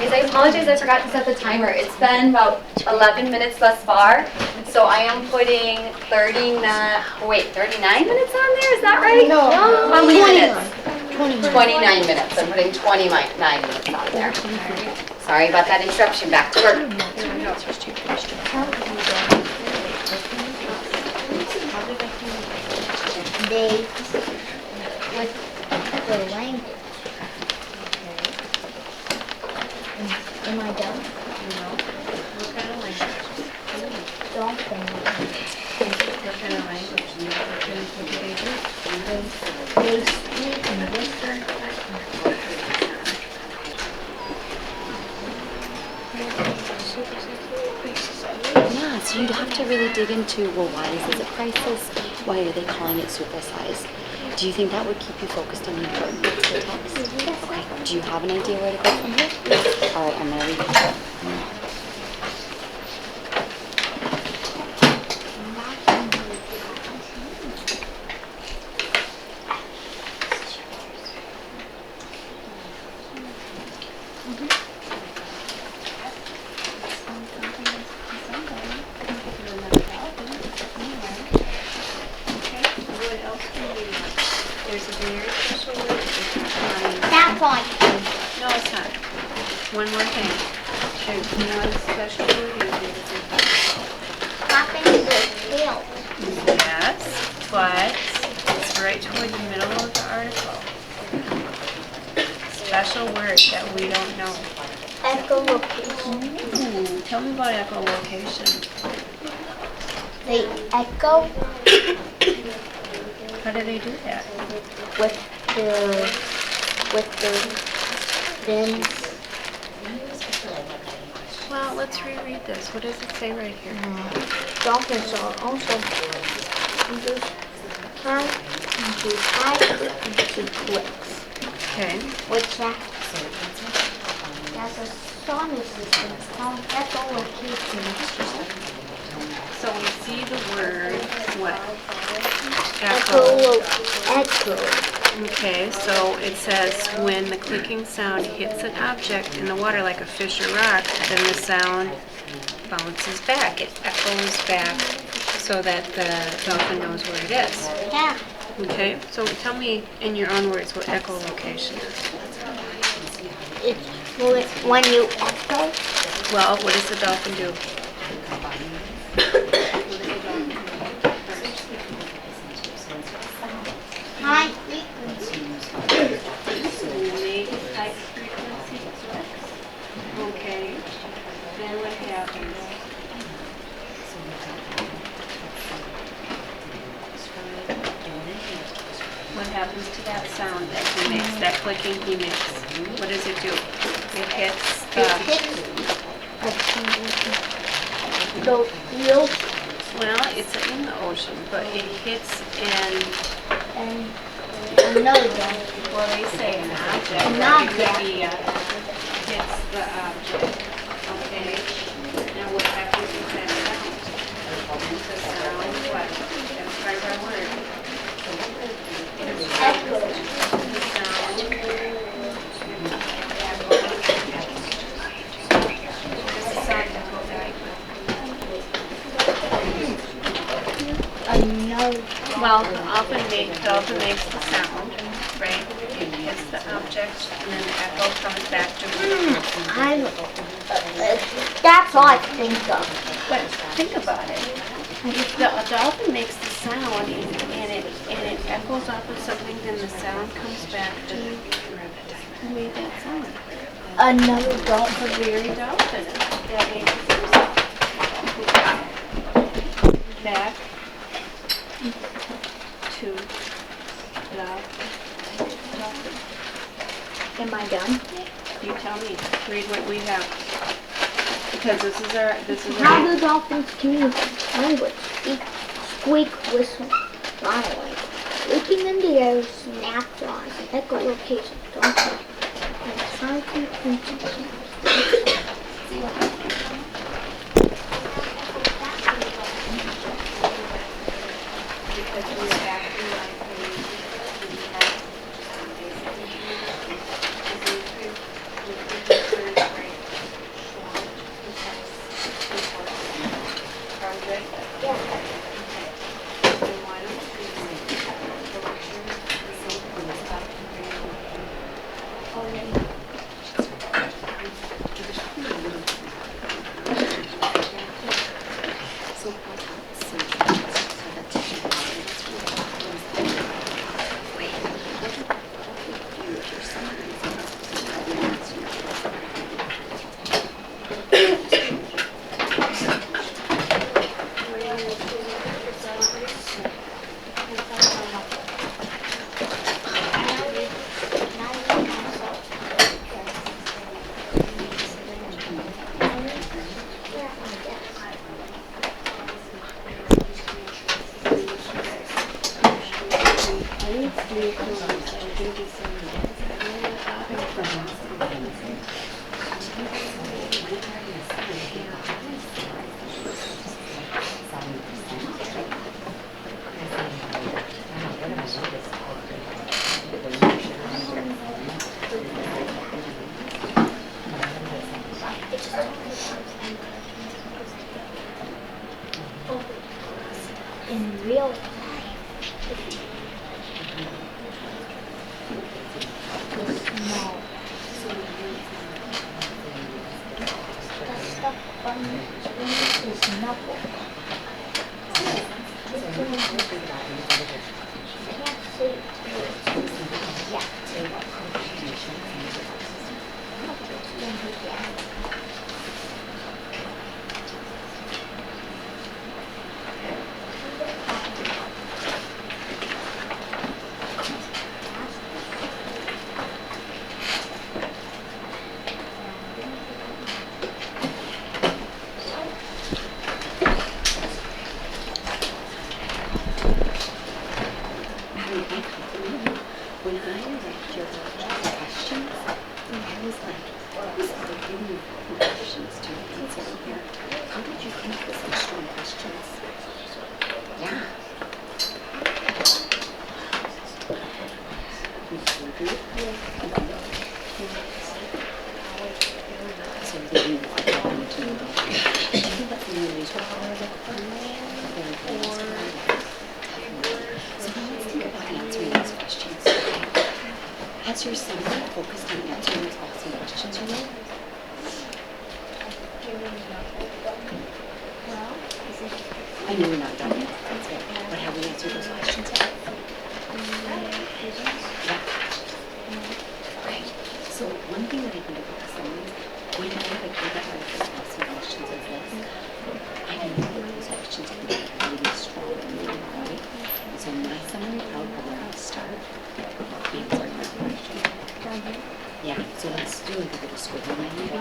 Guys, I apologize, I forgot to set the timer. It's been about 11 minutes thus far, so I am putting 39 minutes on there, is that right? No. How many minutes? 29 minutes. I'm putting 29 minutes on there. Sorry about that interruption. Back to work. They, with the language. Am I done? No. What kind of language? Don't think. What kind of language? They speak in different. Yeah, so you'd have to really dig into, well, why is this a crisis? Why are they calling it supersize? Do you think that would keep you focused on the important parts of the text? Okay. Do you have an idea where to go from here? All right, I'm going to read it. There's a very special word that we have to find. That's all I can. No, it's not. One more thing. There's one special word in here that we have to find. Popping the tail. Yes, but it's right toward the middle of the article. Special word that we don't know. Echolocation. Ooh, tell me about echolocation. They echo How do they do that? with their fins. Well, let's reread this. What does it say right here? Dolphins are also into turn into tides into clicks. Okay. Which that's a sonic system called echolocation. So we see the word what? Echo. Echo. Okay, so it says when the clicking sound hits an object in the water like a fish or rock, then the sound bounces back. It echoes back so that the dolphin knows where it is. Yeah. Okay, so tell me in your own words what echolocation is. It's when you echo. Well, what does the dolphin do? High frequency. Make high frequency clicks. Okay. Then what happens? What happens to that sound that he makes, that clicking he makes? What does it do? It hits the ocean. well, it's in the ocean, but it hits and Another one. well, they say an object. An It object. could be hits the object. Okay. Now what happens with that sound? The sound what? Describe our word. Echo. The sound. What does the sound echo like? Another. Well, the dolphin makes the sound, right? It hits the object, and then the echo comes back to it. That's all I can think of. But think about it. The dolphin makes the sound, and it echoes off of something. Then the sound comes back to who made that sound. Another dolphin. The very dolphin that made the sound. Back to the dolphin. Am I done? You tell me. Read what we have. Because this is our How do dolphins communicate? Language. Speak, squeak, whistle, fly away. Leaping in the air, snap jaws, echolocation, dolphin, and try to in real life. When I read your questions, I was like, who's giving you questions to answer here? How did you come up with such strong questions? Yeah. So then you want to know. I think that's the new reason So now let's think about answering these questions. Has your summary focused on answering those awesome questions you wrote? I know you're not done yet, that's it. But have we answered those questions yet? Yeah. Okay. So one thing that I think about the summary, when I like look at my awesome questions as this, I know that those questions can be really strong and really right. And so my summary, I would probably want to start answering that question. Yeah, so let's do a little squiggly line maybe.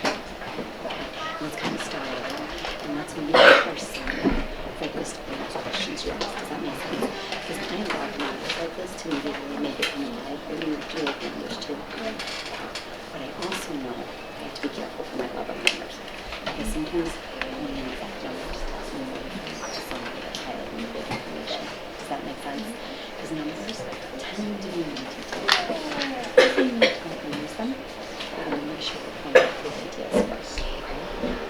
Okay, let's kind of start over. And let's make our summary focused on those questions you asked. Does that make sense? Because kind of talking about it like this to maybe really make it come alive. Or you do it in English too. But I also know I have to be careful for my love of numbers. Because sometimes when you affect numbers, that's when we refer to somebody that's highlighting the big information. Does that make sense? Because numbers tend to be multi-talented. Don't use them, but I want to make sure we're coming up with ideas first.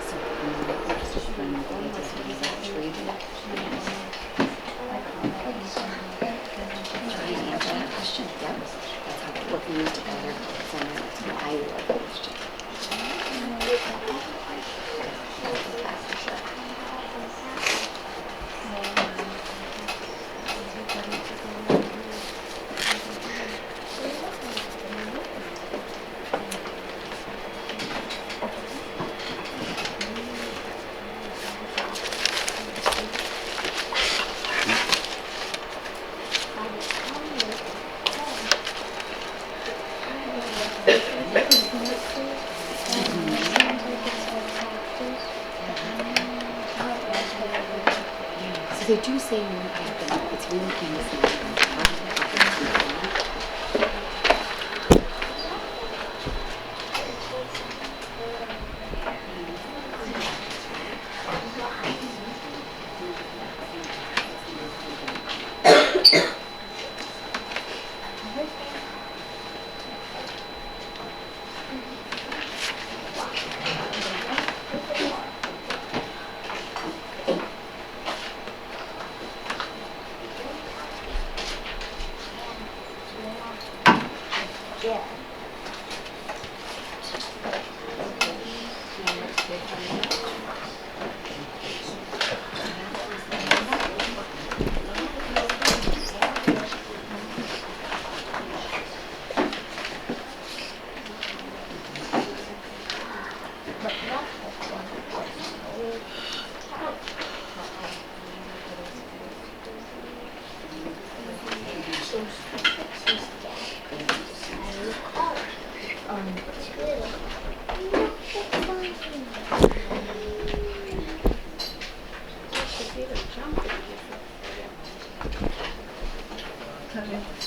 So when we're going to do that tree, try and answer that question. Yep. That's how we're working together. So that's how I would like the question. So they do say more often, it's really kind of small.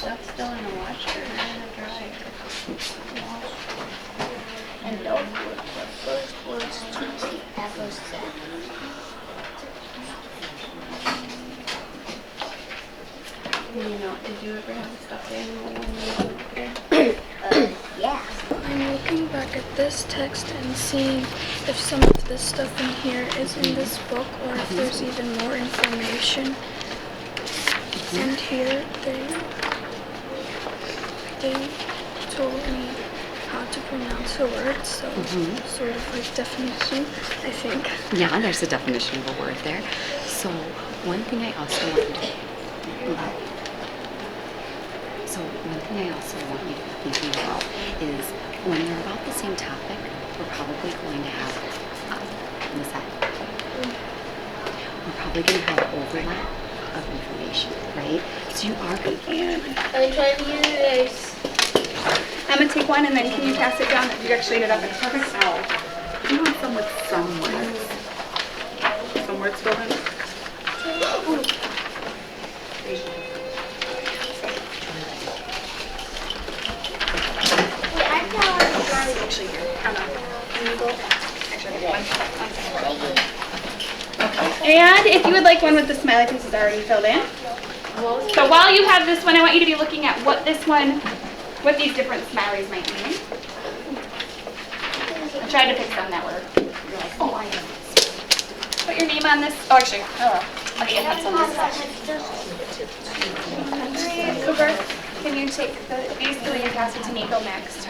That's still in the washer and in the dryer. And those were the first words Tuesday ever said. You know, did you ever have a stuffed animal when you were there? Yeah. I'm looking back at this text and seeing if some of this stuff in here is in this book or if there's even more information. And here, they told me how to pronounce a word, so sort of like definition, I think. Yeah, there's a definition of a word there. So one thing I also want you to be thinking about is when they're about the same topic, we're probably going to have we're probably going to have overlap of information, right? So you are going to I'm trying to use this. I'm gonna take one and then can you pass it down? You actually ended up in perfect. You want some with some words. Some words filled in. Actually here. And if you would like one with the smiley faces already filled in. So while you have this one, I want you to be looking at what these different smileys might mean. I tried to pick some that were, you're like, oh, I know this. Put your name on this. Oh, actually, hello. Okay, that's on this side. Cooper, can you take these three and pass it to Nico next?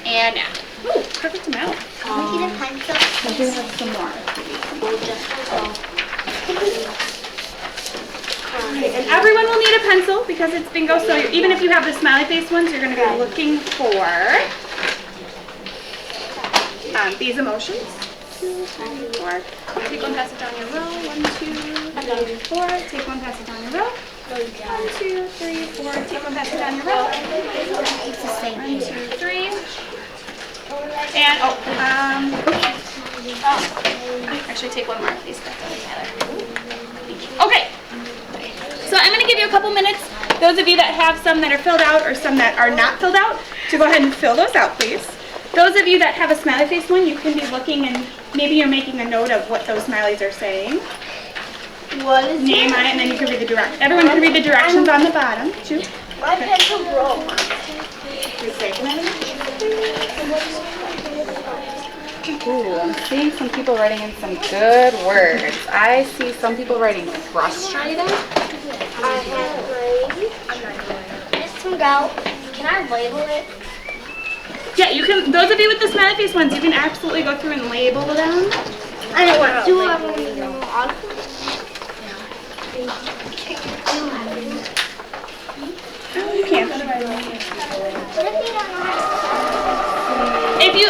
And now. Ooh, perfect amount. Can we get a pencil? I do have some more. And everyone will need a pencil because it's bingo, so even if you have the smiley face ones, you're going to be looking for these emotions. 2, 3, 4. Take one, pass it down your row. 1, 2, 3, 4. Take one, pass it down your row. 1, 2, 3, 4. Take one, pass it down your row. 1, 2, 3. And, actually take one more, please. Okay. So I'm going to give you a couple minutes, those of you that have some that are filled out or some that are not filled out, to go ahead and fill those out, please. Those of you that have a smiley face one, you can be looking and maybe you're making a note of what those smileys are saying. What is Name on it, and then you can read the everyone can read the directions on the bottom, too. My pencil broke. Ooh, I'm seeing some people writing in some good words. I see some people writing frustrated. I have mine. Just some out. Can I label it? Yeah, you can. Those of you with the smiley face ones, you can absolutely go through and label them. I don't want to. Do I want to know all? You can. What if you don't know how If you,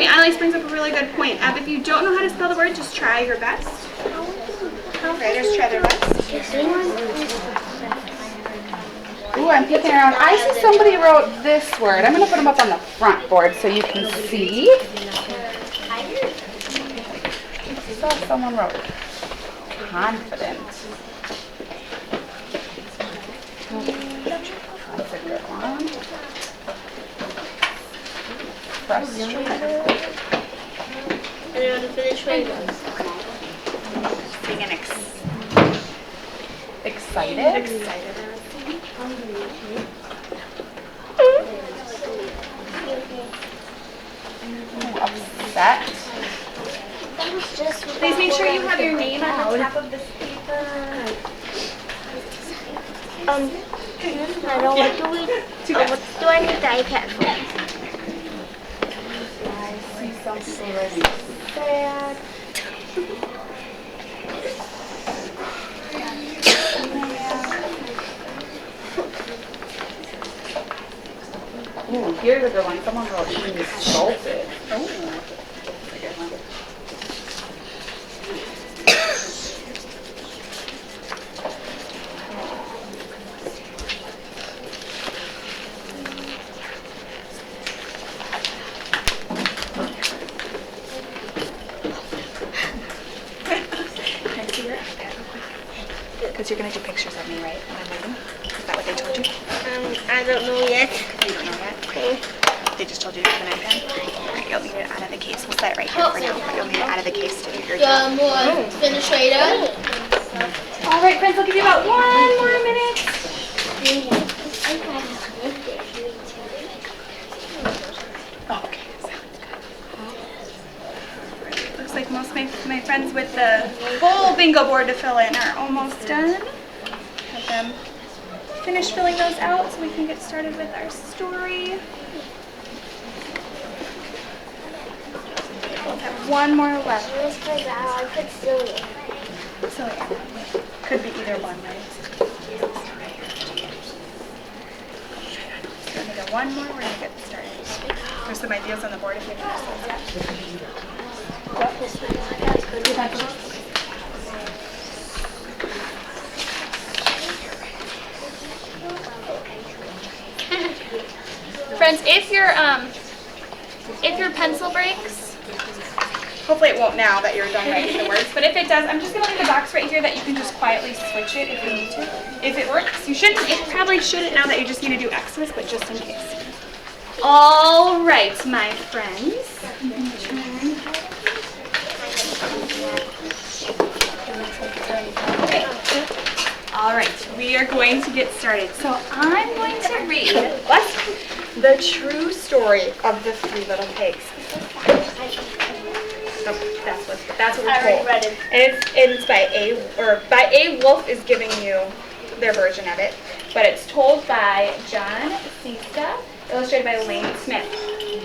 Annalise brings up a really good point. If you don't know how to spell the word, just try your best. Writers try their best. Ooh, I'm peeking around. I see somebody wrote this word. I'm going to put them up on the front board so you can see. I saw someone wrote confident. That's a good one. Frustrated. And I'm going to finish writing. Singing Excited. excited. Upset. Please make sure you have your name on the top of this paper. I don't what do we what do I need the iPad for? I see some people writing sad. Ooh, here's a good one. Someone wrote insulted. Oh. That's a good one. Because you're going to do pictures of me, right? When I'm leaving? Is that what they told you? I don't know yet. You don't know yet? Okay. They just told you to have an iPad? Alright, you'll need it out of the case. We'll set it right here for now, but you'll need it out of the case to do your job. Finish later. Alright, friends, I'll give you about 1 more minute. Okay, sounds good. Looks like most of my friends with the full bingo board to fill in are almost done. Have them finish filling those out so we can get started with our story. We'll have one more left. So yeah, could be either one, right? We're gonna get one more, we're gonna get started. There's some ideas on the board if you have those yet. Friends, if your pencil breaks, hopefully it won't now that you're done writing the words, but if it does, I'm just going to leave a box right here that you can just quietly switch it if you need to. If it works, it probably shouldn't now that you just need to do Xmas, but just in case. All right, my friends. Okay. All right, we are going to get started. So I'm going to read the true story of the three little pigs. Oh, that's what we're told. Read it. And it's by A. Wolf is giving you their version of it, but it's told by John Siska, illustrated by Lane Smith.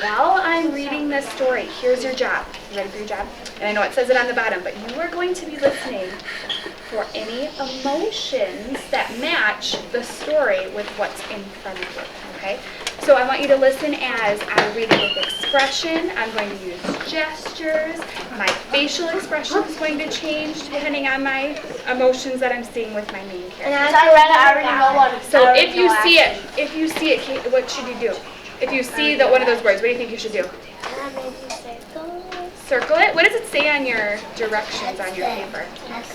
While I'm reading this story, here's your job. You ready for your job? And I know it says it on the bottom, but you are going to be listening for any emotions that match the story with what's in front of you, okay? So I want you to listen as I'm reading with expression. I'm going to use gestures. My facial expression is going to change depending on my emotions that I'm seeing with my main character. And as I read it, I already know what it's So if you see it, Kate, what should you do? If you see one of those words, what do you think you should do? Circle it. What does it say on your directions on your paper? It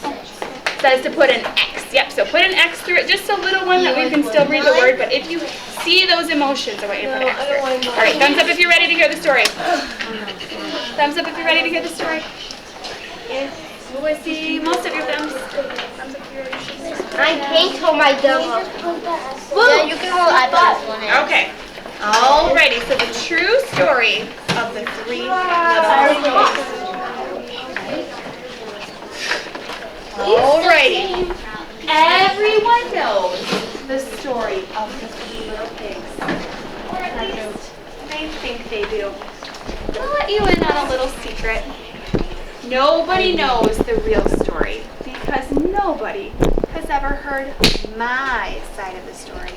says to put an X. Yep, so put an X through it, just a little one that we can still read the word, but if you see those emotions, I want you to put an X through. All right, thumbs up if you're ready to hear the story. Thumbs up if you're ready to hear the story. Will I see most of your thumbs? Thumbs up if you're ready to hear the story. I can't hold my thumb up. Yeah, you can hold iPad one. Okay. Alrighty, so the true story of the three little pigs. Alrighty. Everyone knows the story of the three little pigs. Or at least they think they do. I'll let you in on a little secret. Nobody knows the real story because nobody has ever heard my side of the story.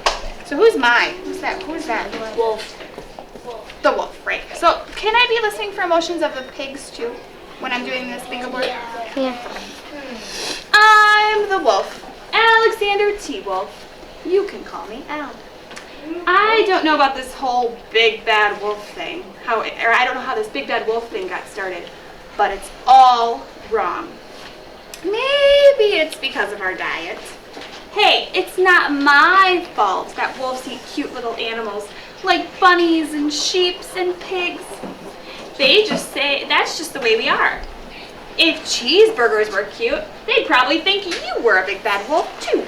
So who's mine? Who's that? Wolf. The wolf, right. So can I be listening for emotions of the pigs too when I'm doing this bingo board? Yeah. I'm the wolf. Alexander T. Wolf. You can call me Al. I don't know about this whole big bad wolf thing. I don't know how this big bad wolf thing got started, but it's all wrong. Maybe it's because of our diet. Hey, it's not my fault that wolves eat cute little animals like bunnies and sheeps and pigs. They just say that's just the way we are. If cheeseburgers were cute, they'd probably think you were a big bad wolf too.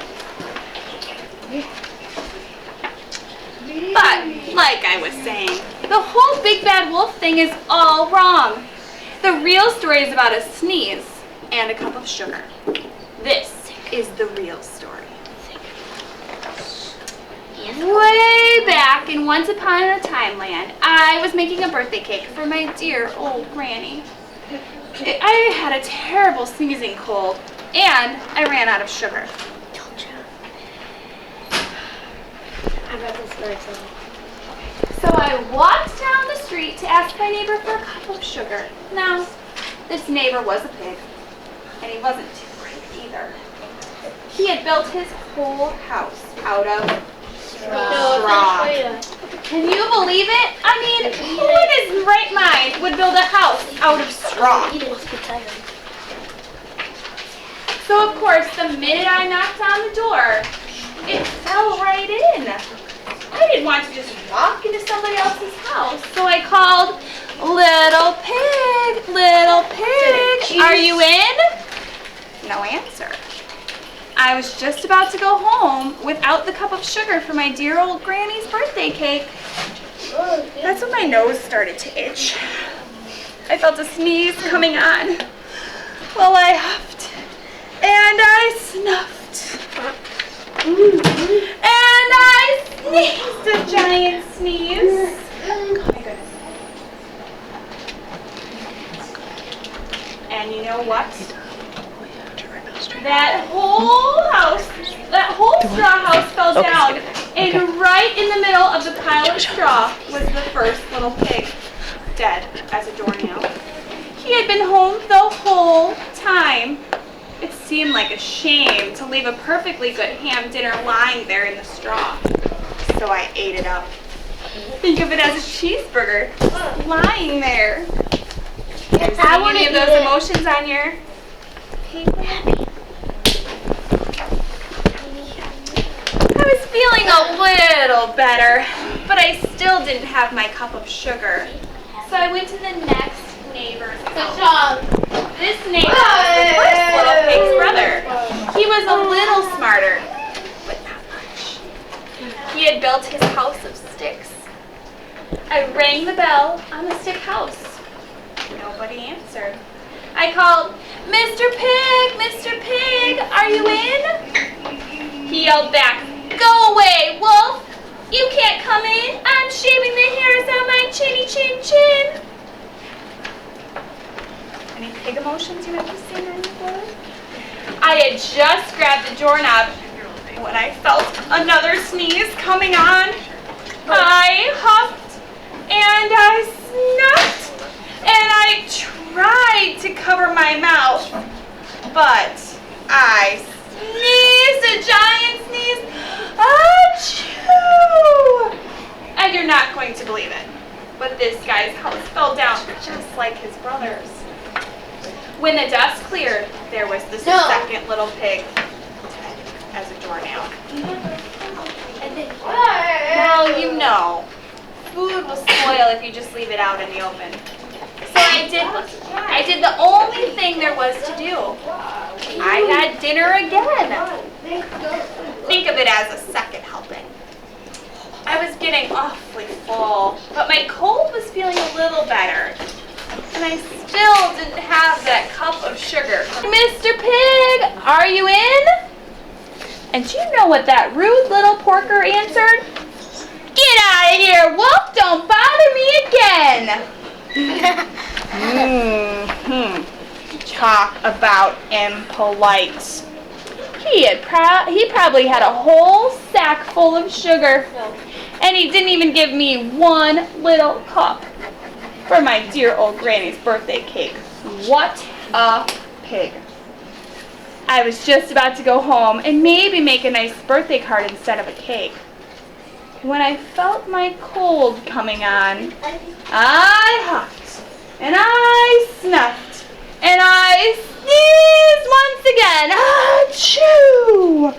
But, like I was saying, the whole big bad wolf thing is all wrong. The real story is about a sneeze and a cup of sugar. This is the real story. Way back in Once Upon a Time land, I was making a birthday cake for my dear old granny. I had a terrible sneezing cold, and I ran out of sugar. I read this story too. So I walked down the street to ask my neighbor for a cup of sugar. Now, this neighbor was a pig, and he wasn't too great either. He had built his whole house out of straw. Can you believe it? I mean, who in his right mind would build a house out of straw? So of course, the minute I knocked on the door, it fell right in. I didn't want to just walk into somebody else's house, so I called, "Little pig, little pig, are you in?" No answer. I was just about to go home without the cup of sugar for my dear old granny's birthday cake. That's when my nose started to itch. I felt a sneeze coming on. Well, I huffed and I snuffed. And I sneezed a giant sneeze. Oh my goodness. And you know what? That whole straw house fell down, and right in the middle of the pile of straw was the first little pig, dead as a doornail. He had been home the whole time. It seemed like a shame to leave a perfectly good ham dinner lying there in the straw. So I ate it up. Think of it as a cheeseburger, lying there. Are you seeing any of those emotions on your paper? I was feeling a little better, but I still didn't have my cup of sugar. So I went to the next neighbor's house. This neighbor was the first little pig's brother. He was a little smarter, but not much. He had built his house of sticks. I rang the bell on the stick house. Nobody answered. I called, "Mr. Pig, Mr. Pig, are you in?" He yelled back, "Go away, Wolf! You can't come in. I'm shaving the hairs on my chinny chin chin." Any pig emotions you have to sing on your board? I had just grabbed the doorknob when I felt another sneeze coming on. I huffed and I snuffed and I tried to cover my mouth, but I sneezed a giant sneeze. Achoo! And you're not going to believe it, but this guy's house fell down just like his brother's. When the dust cleared, there was the second little pig, dead as a doornail. Well, you know, food will spoil if you just leave it out in the open. So I did the only thing there was to do. I had dinner again. Think of it as a second helping. I was getting awfully full, but my cold was feeling a little better. And I still didn't have that cup of sugar. "Mr. Pig, are you in?" And do you know what that rude little porker answered? "Get out of here, Wolf! Don't bother me again!" Talk about impolite. He probably had a whole sack full of sugar, and he didn't even give me one little cup for my dear old granny's birthday cake. What a pig. I was just about to go home and maybe make a nice birthday card instead of a cake. When I felt my cold coming on, I huffed and I snuffed and I sneezed once again. Achoo!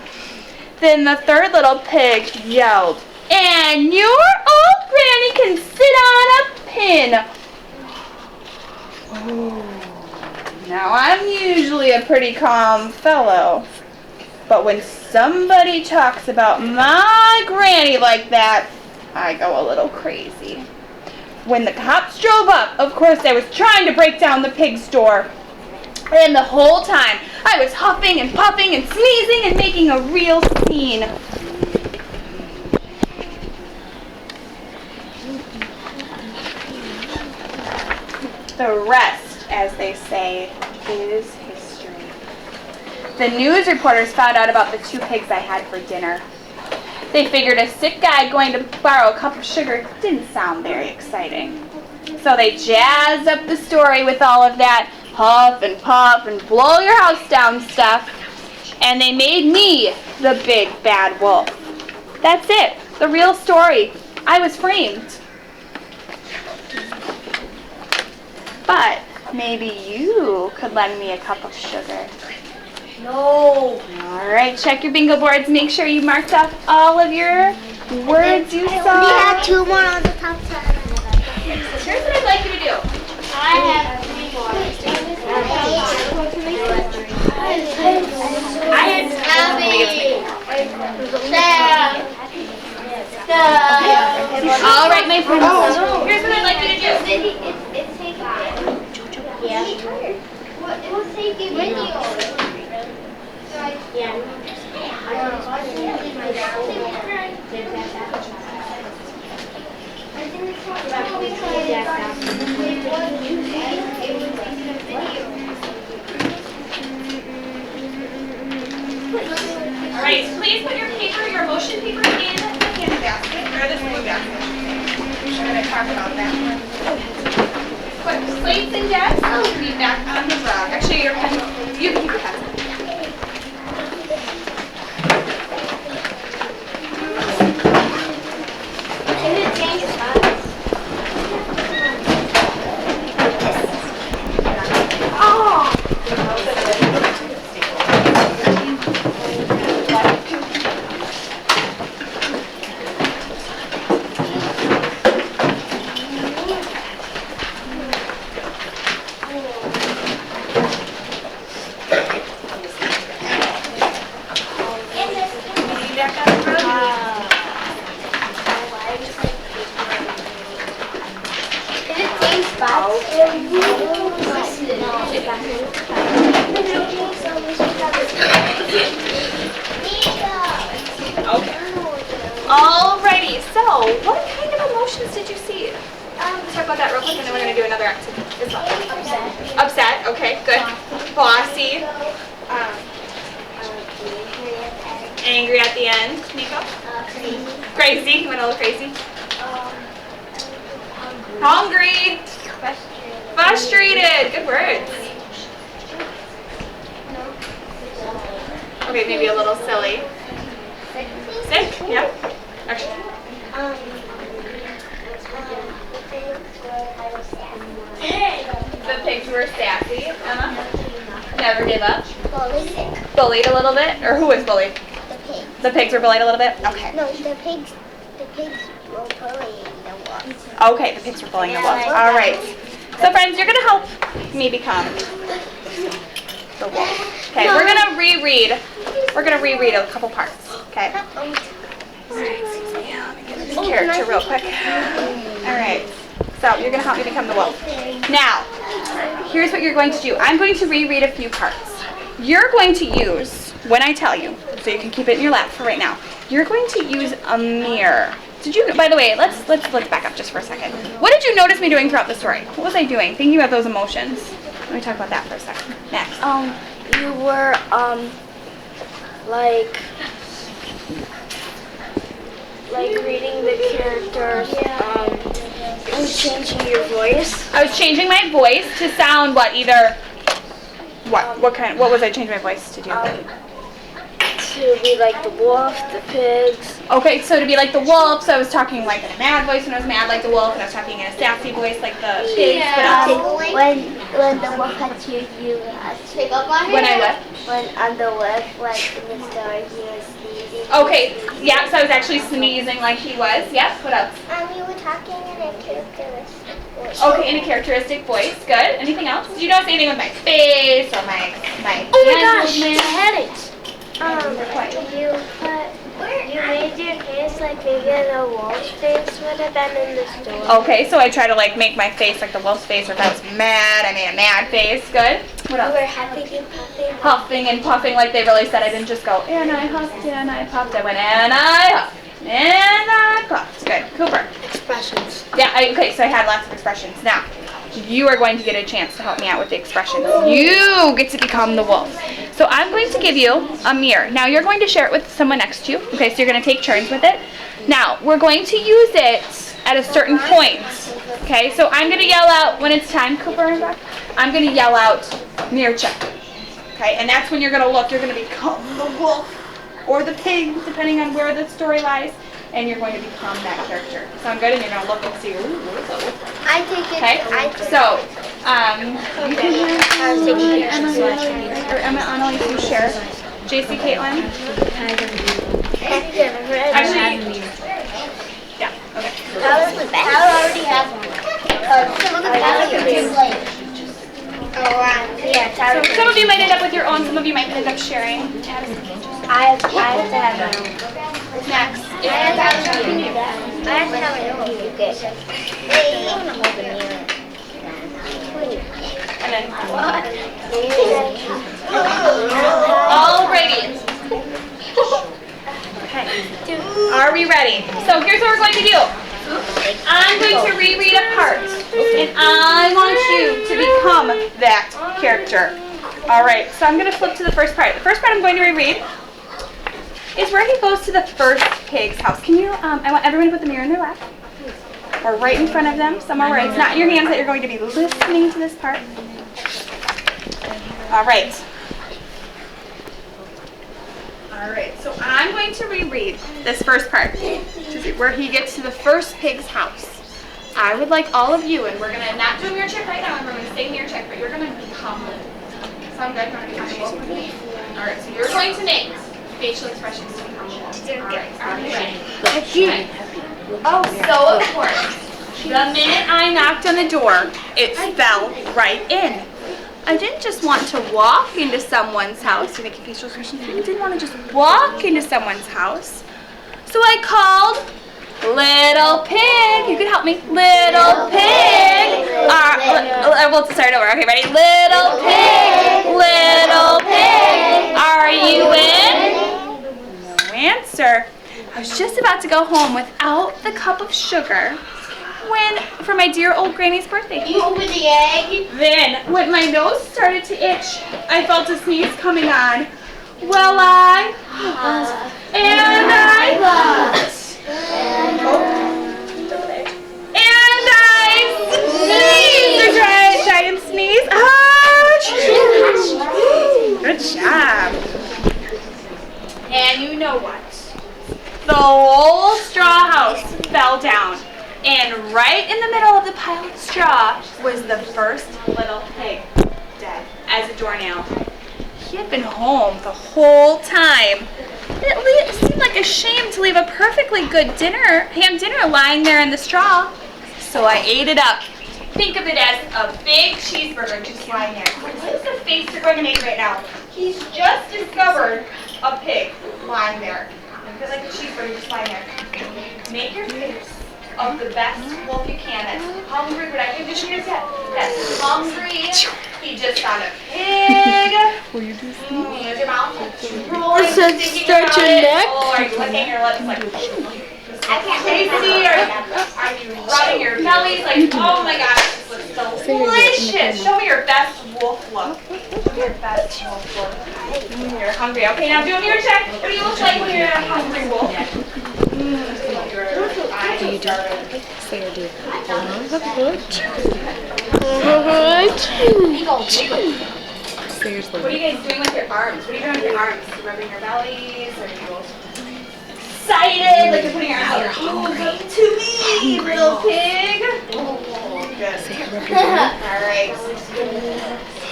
Then the third little pig yelled, "And your old granny can sit on a pin." Now, I'm usually a pretty calm fellow, but when somebody talks about my granny like that, I go a little crazy. When the cops drove up, of course I was trying to break down the pig's door, and the whole time I was huffing and puffing and sneezing and making a real scene. The rest, as they say, is history. The news reporters found out about the two pigs I had for dinner. They figured a sick guy going to borrow a cup of sugar didn't sound very exciting. So they jazzed up the story with all of that huff and puff and blow your house down stuff, and they made me the big bad wolf. That's it, the real story. I was framed. But maybe you could lend me a cup of sugar. No. All right, check your bingo boards. Make sure you marked off all of your words you saw. We have two more on the top side. Here's what I'd like you to do. I have three more. All right, my friends. Here's what I'd like you to do. It's taking yeah. It will take a video. Yeah. Alright, please put your paper, your motion paper in the candy basket, or the food basket. We're going to talk about that. Put plates and desks will be back on the rug. Actually, your pencil. You can keep your pencil. Alrighty, so what kind of emotions did you see? Let's talk about that real quick and then we're going to do another activity. Upset. Upset, okay, good. Bossy. Angry at the end. Nico? Crazy. You went a little crazy? Hungry. Frustrated. Good words. Okay, maybe a little silly. Sick? Yeah. Actually. The pigs were sassy. Emma? Never gave up? Bullied. Bullied a little bit? Or who was bullied? The pigs. The pigs were bullied a little bit? Okay. No, the pigs were bullying the wolves. Okay, the pigs were bullying the wolf. All right. So friends, you're going to help me become the wolf. Okay, we're going to reread. We're going to reread a couple parts. Okay. Let me get this character real quick. All right. So you're going to help me become the wolf. Now, here's what you're going to do. I'm going to reread a few parts. You're going to use, when I tell you, so you can keep it in your lap for right now, you're going to use a mirror. Did you, by the way, let's back up just for a second. What did you notice me doing throughout the story? What was I doing? Thinking about those emotions. Let me talk about that for a second. Next. You were, like reading the characters, and changing your voice. I was changing my voice to sound what? Either, what was I changing my voice to do? To be like the wolf, the pigs. Okay, so to be like the wolf, so I was talking like in a mad voice when I was mad like the wolf, and I was talking in a sassy voice like the pigs. When the wolf had you had to pick up on When I what? When on the wolf, like in the story, he was sneezing. Okay, yeah, so I was actually sneezing like he was. Yep, what else? You were talking in a characteristic voice. Okay, in a characteristic voice. Good. Anything else? Did you notice anything with my face or my Oh my gosh, movement? I had it. You made your face like maybe the wolf's face would have been in the story. Okay, so I try to like make my face like the wolf's face, or if I was mad, I made a mad face. Good. What else? You were huffing and puffing. Huffing and puffing like they really said. I didn't just go, and I huffed, and I puffed. I went, and I huffed, and I puffed. Good. Cooper. Expressions. Yeah, okay, so I had lots of expressions. Now, you are going to get a chance to help me out with the expressions. You get to become the wolf. So I'm going to give you a mirror. Now, you're going to share it with someone next to you. Okay, so you're going to take turns with it. Now, we're going to use it at a certain point. Okay, so I'm going to yell out when it's time, Cooper and Brock. I'm going to yell out, mirror check. Okay, and that's when you're going to look. You're going to become the wolf or the pig, depending on where the story lies. And you're going to become that character. Sound good? And you're going to look and see, ooh, what's up? I take it. Okay? So, you can have Emma, Anna, you can share. JC, Caitlin? Actually, yeah, okay. Tyler already has one. So some of you might end up with your own, some of you might end up sharing. I have to have my own. Next. And then, alrighty. Okay. Are we ready? So here's what we're going to do. I'm going to reread a part, and I want you to become that character. All right, so I'm going to flip to the first part. The first part I'm going to reread is where he goes to the first pig's house. Can you, I want everyone to put the mirror in their lap, or right in front of them, somewhere where it's not in your hands, that you're going to be listening to this part. All right. All right, so I'm going to reread this first part, where he gets to the first pig's house. I would like all of you, and we're going to not do a mirror check right now, and we're going to stay mirror check, but you're going to become it. Sound good? You're going to become both of me? All right, so you're going to make facial expressions to become both. All right, are you ready? Oh, so important. The minute I knocked on the door, it fell right in. I didn't just want to walk into someone's house to make a facial expression. I didn't want to just walk into someone's house. So I called Little Pig. You can help me. Little Pig. We'll start over. Okay, ready? Little Pig. Little Pig. Are you in? No answer. I was just about to go home without the cup of sugar when, for my dear old granny's birthday. You open the egg? Then, when my nose started to itch, I felt a sneeze coming on. Well, I sneezed. Try and sneeze. Good job. And you know what? The whole straw house fell down. And right in the middle of the pile of straw was the first little pig, dead as a doornail. He had been home the whole time. It seemed like a shame to leave a perfectly good ham dinner lying there in the straw. So I ate it up. Think of it as a big cheeseburger just lying there. What is the face you're going to make right now? He's just discovered a pig lying there. Think of it like a cheeseburger just lying there. Make your face of the best wolf you can. That's hungry, but I can just hear that. That's hungry. He just found a pig. Will you do something? Use your mouth. It says stretch your neck. Oh, are you licking your lips like tasty? Are you rubbing your bellies like, oh my gosh, this looks delicious. Show me your best wolf look. Show me your best wolf look. You're hungry. Okay, now do a mirror check. What do you look like when you're a hungry wolf? Do you do say or do? What are you guys doing with your arms? What are you doing with your arms? Rubbing your bellies? Are you excited? Like you're putting your arms out. Oh, come to me, little pig. Oh, good. All right.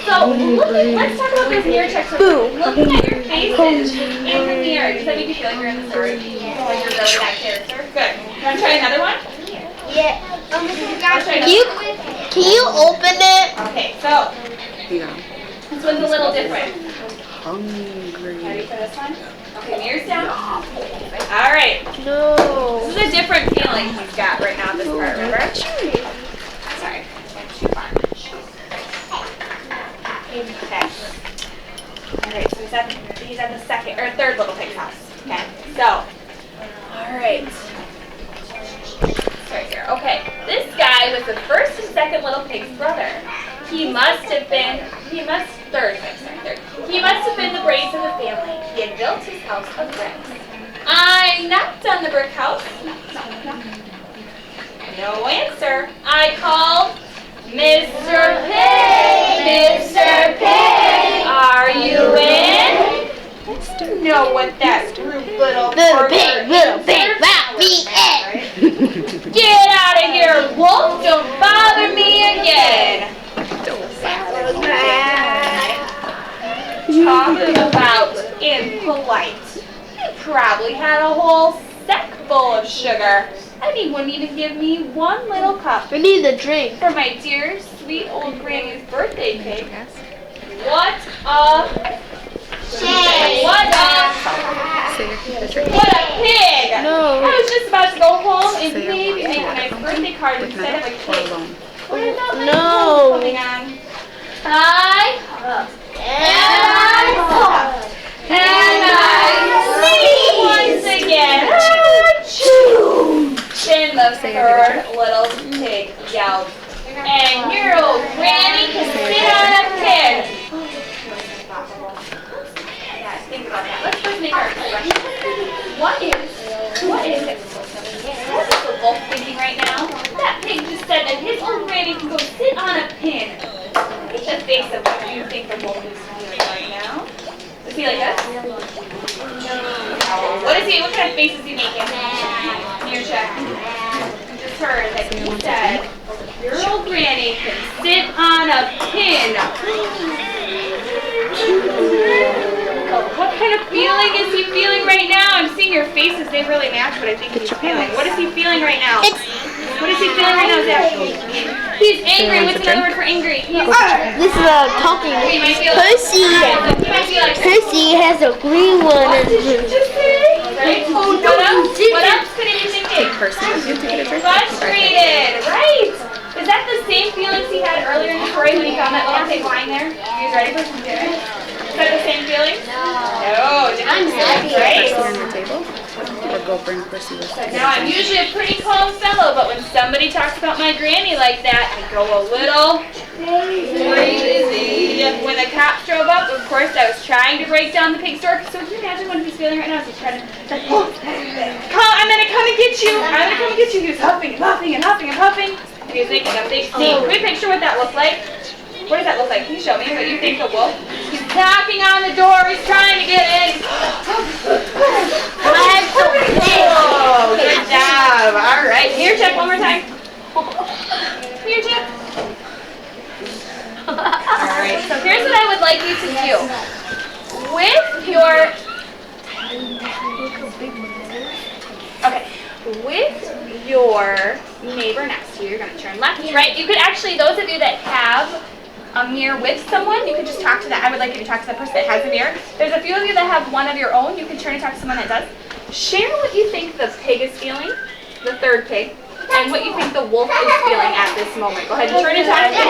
So, let's talk about those mirror checks. Looking at your faces in the mirror, does that make you feel like you're in the story? Like you're really that character? Good. You want to try another one? Yeah. Can you open it? Okay, so this one's a little different. Hungry. Ready for this one? Okay, mirrors down. All right. No. This is a different feeling he's got right now at this part, remember? Sorry, went too far. Okay. All right, so he's at the second or third little pig's house. Okay, so, all right. Right here. Okay, this guy was the first and second little pig's brother. He must have been the brains of the family. He had built his house of bricks. I knocked on the brick house. No answer. I called Mr. Pig. Mr. Pig, are you in? Let's know what that little pig, wrap me in. Get out of here, wolf! Don't bother me again. Talking about impolite. He probably had a whole sack full of sugar, and he wouldn't even give me one little cup. We need a drink. For my dear, sweet old granny's birthday cake. What a shame! What a pig! No. I was just about to go home and maybe make a nice birthday card instead of a cake. What about my home coming on? I huffed, and I puffed, and I sneezed. Once again. Achoo! Then the third little pig yelled. And your old granny can sit on a pin. Yeah, think about that. Let's first make our expression. What is the wolf thinking right now? That pig just said that his old granny can go sit on a pin. Look at the face of what you think the wolf is feeling right now. Is he like this? What kind of face is he making? Ear check. You just heard that he said, your old granny can sit on a pin. What kind of feeling is he feeling right now? I'm seeing your faces, they really match what I think he's feeling. What is he feeling right now? What is he feeling right now, Zach? He's angry. What's another word for angry? This is talking. Percy has a green one. What else could he be thinking? Frustrated, right? Is that the same feelings he had earlier in the story when he found that little pig lying there? You guys ready for some dinner? Is that the same feeling? No, different feelings, right? Now I'm usually a pretty calm fellow, but when somebody talks about my granny like that, I go a little crazy. When the cops drove up, of course, I was trying to break down the pig's door. So can you imagine what he's feeling right now? He's trying to, oh, I'm gonna come and get you. I'm gonna come and get you. He was huffing and puffing and huffing and puffing. And he was making a big scene. Can we picture what that looked like? What does that look like? Can you show me what you think the wolf? He's knocking on the door. He's trying to get in. Oh, good job. All right. Ear check one more time. Ear check. All right. So here's what I would like you to do. With your neighbor next to you, you're going to turn left, right. You could actually, those of you that have a mirror with someone, you could just talk to that. I would like you to talk to the person that has a mirror. There's a few of you that have one of your own. You can turn and talk to someone that does. Share what you think the pig is feeling, the third pig, and what you think the wolf is feeling at this moment. Go ahead and turn and talk to them.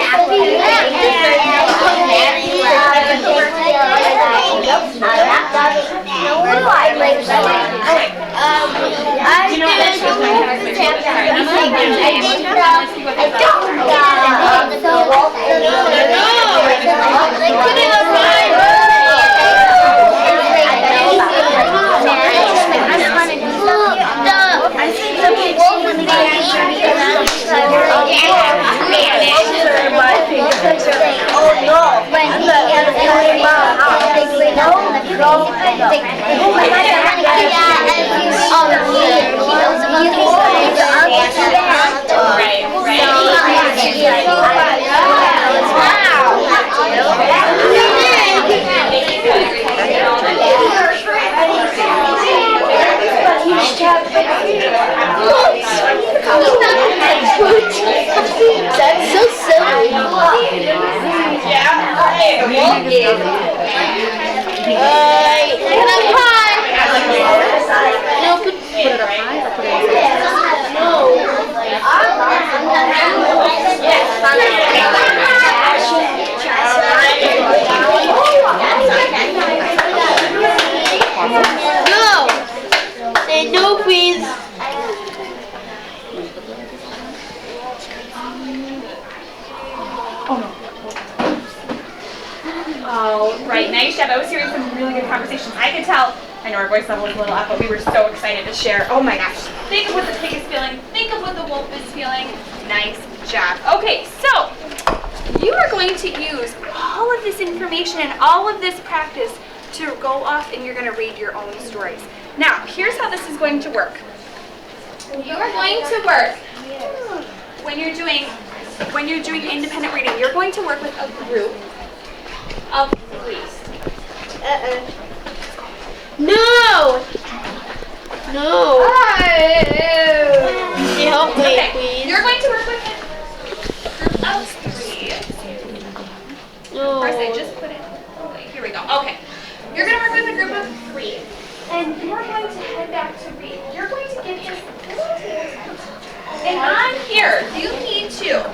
That's so silly. Can I pie? No, put it up high or put it No. Say no, please. Oh, right. Nice job. I was hearing some really good conversations. I could tell. I know our voice level was a little up, but we were so excited to share. Oh my gosh. Think of what the pig is feeling. Think of what the wolf is feeling. Nice job. Okay, so you are going to use all of this information and all of this practice to go off and you're going to read your own stories. Now, here's how this is going to work. You are going to work when you're doing independent reading. You're going to work with a group of 3. No! No! Can you help me, please? You're going to work with a group of 3. No. Of course, I just put it away. Here we go. Okay. You're going to work with a group of 3. And you're going to head back to read. You're going to get this little table. And on here, you need to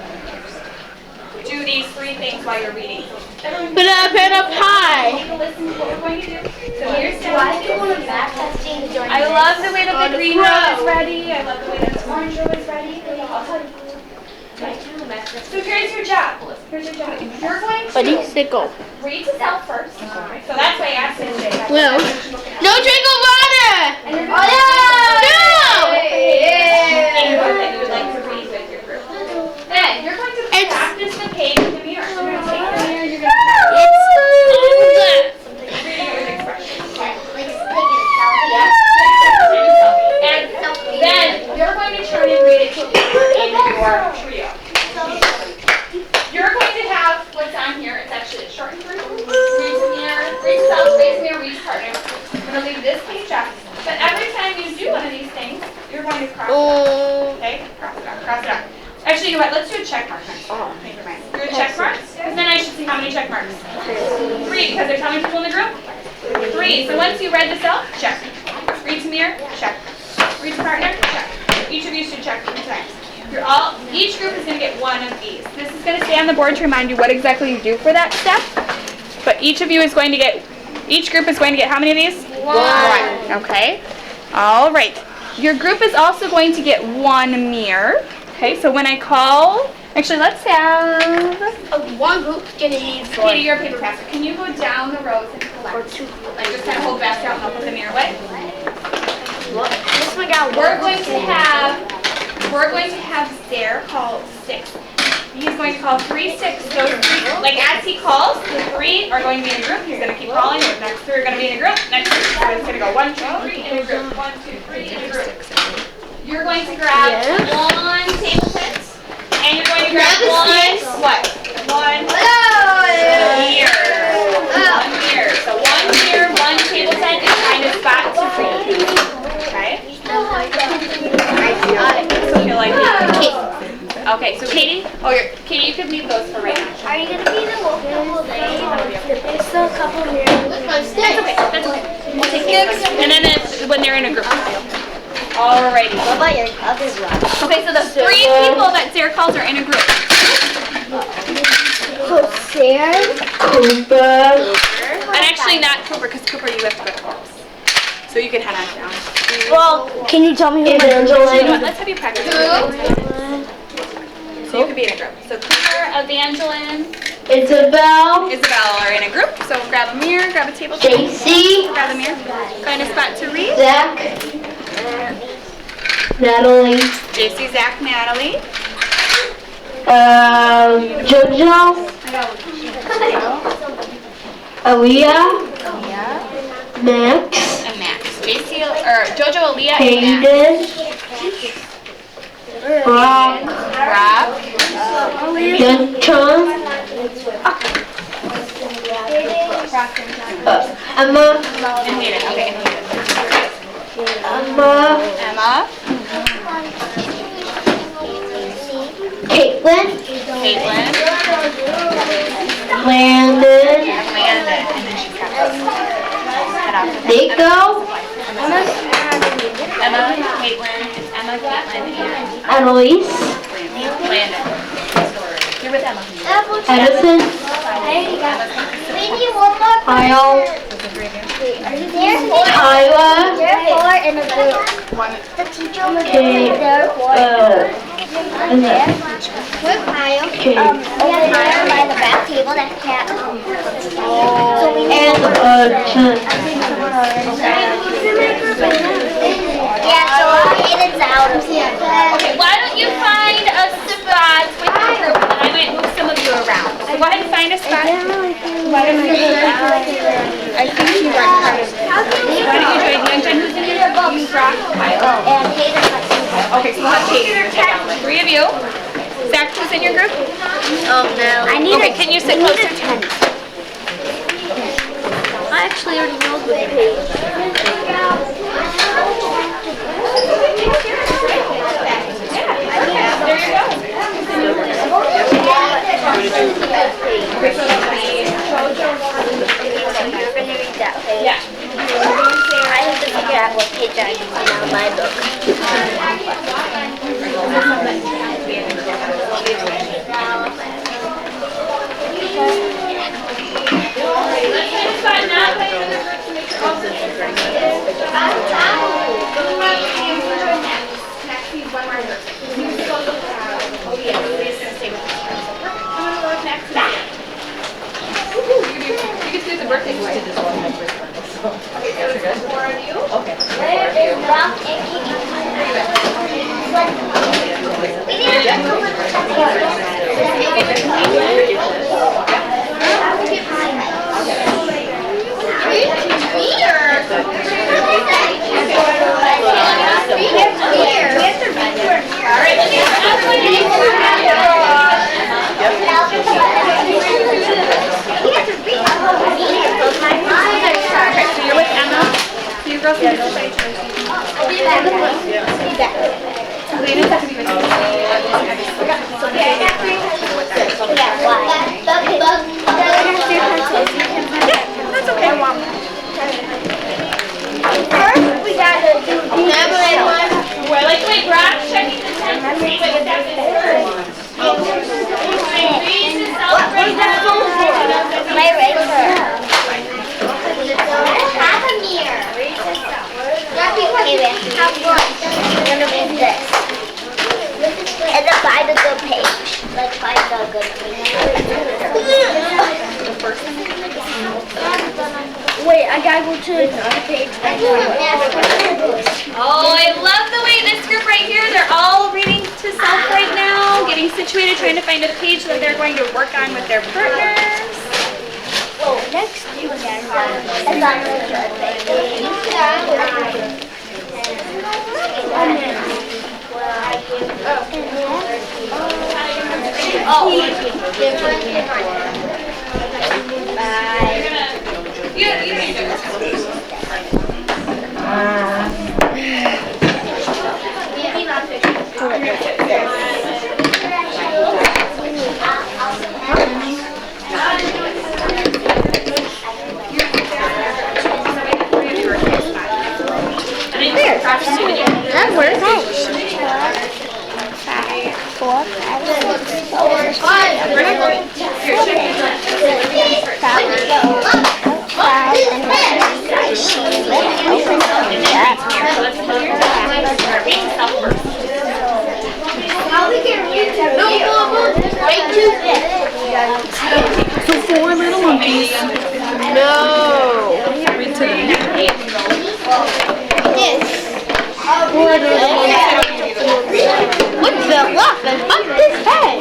do these 3 things while you're reading. Put up and up high. Listen to what we're going to do. So here's I love the way that the green row is ready. I love the way that the orange row is ready. So here's your job. Here's your job. You're going to read to self first. So that's why I asked you to say that. No. No drink of water. And you're going to that you would like to read with your group. Then you're going to practice the page in the mirror. You're going to take the mirror. You're going to and then you're going to try and read it to people in your trio. You're going to have what's on here. It's actually a shortened version. Read to mirror, read to self, read to mirror, read to partner. I'm going to leave this page up. But every time you do one of these things, you're going to cross it out. Okay? Cross it out. Cross it out. Actually, you know what? Let's do a check mark next. Never mind. Do a check mark. Because then I should see how many check marks. 3, because there's how many people in the group? 3. So once you read this out, check. Read to mirror, check. Read to partner, check. Each of you should check 3 times. Each group is going to get one of these. This is going to stay on the board to remind you what exactly you do for that step. But each group is going to get how many of these? 1. Okay. All right. Your group is also going to get 1 mirror. Okay, so when I call, actually let's have One group's gonna need Katie, you're a paper passer. Can you go down the rows and collect? Or 2. Like just kind of hold basket out and I'll put the mirror away. This one got We're going to have Zare call 6. He's going to call 3, 6. Those 3, like as he calls, the 3 are going to be in a group. He's going to keep calling. The next 3 are going to be in a group. Next 3 is going to go 1, 2, 3 in a group. 1, 2, 3 in a group. You're going to grab 1 table tent, and you're going to grab 1 what? 1 mirror. 1 mirror. So 1 mirror, 1 table tent, and find a spot to read. Okay? Okay, so Katie, Katie, you could leave those for right now. Are you gonna be the whole day? There's still a couple here. That's okay. We'll take it. And then when they're in a group. Alrighty. What about your other one? Okay, so the 3 people that Sarah calls are in a group. Sarah, Cooper. And actually not Cooper, because Cooper you have to go to Corpus. So you can head on down. Well, can you tell me who You know what, let's have you practice. So you could be in a group. So Cooper, Evangeline, Isabel are in a group. So grab a mirror, grab a table. JC, Grab a mirror. Find a spot to read. Zach, Natalie, JC, Zach, Natalie. Jojo, Aaliyah, Max, And Max. JC, or Jojo, Aaliyah, and Hayden, Brock, John, Emma, and Hayden. Okay, and Hayden. Emma, Caitlin, Landon, and then she's got this. Head off to Nico, Emma, Caitlin, Emma, Caitlin, and Annalise, Landon. You're with Emma. Edison, Kyle, Tyler, Okay, why don't you find a spot with your group, and I might move some of you around. So go ahead and find a spot. Why don't you I think you are part of it. Why don't you join Youngton? Who's in your group? You, Brock, Okay, so we'll have Kate. 3 of you. Zach, who's in your group? Oh no. Okay, can you sit closer? I actually already know the page. There you go. Okay, so You're gonna read that page. yeah. I have to figure out what page I can find on my book. Wait, I gotta go to another page. Oh, I love the way this group right here, they're all reading to self right now, getting situated, trying to find a page that they're going to work on with their partners. Well, next you can That works. 4, 4 little monkeys. No. Read to them. What the fuck is that?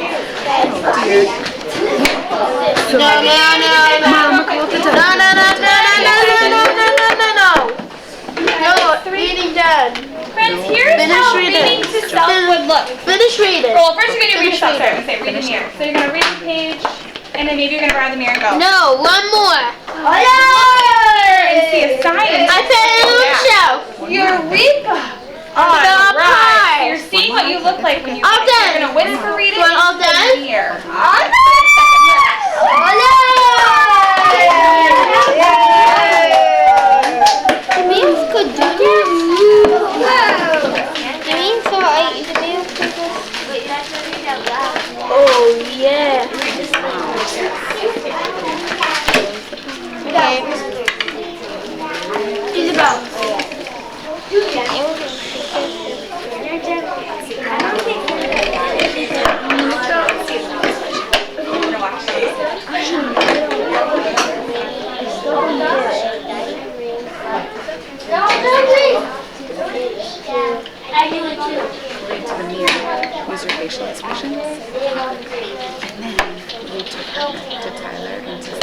No, reading done. Friends, here's how reading to self would look. Finish reading. Well, first you're going to read to self. Sorry, I'm going to say read the mirror. So you're going to read the page, and then maybe you're going to grab the mirror and go. No, one more. And see a sign. I said it on the shelf. Eureka! All right. So you're seeing what you look like when you All read. done. You're going to win for reading. All done? Here. All done. The memes could do this. The memes so the memes could just. Oh yeah. Okay. Isabel. Read to the mirror. Use your facial expressions. And then read to Tyler and to so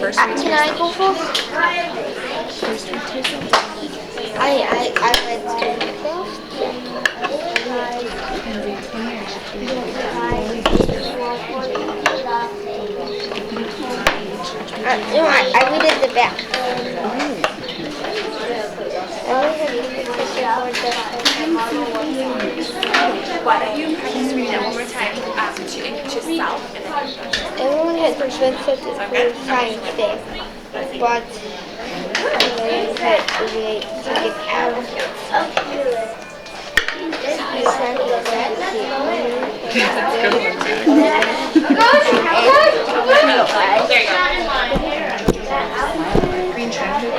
first read to Can I go first? First read to yourself. I went to first. And read to the mirror. No, I read at the back. Why don't you practice reading it one more time to yourself and then Everyone has invented for science day, but learning how to get out. Green treasure.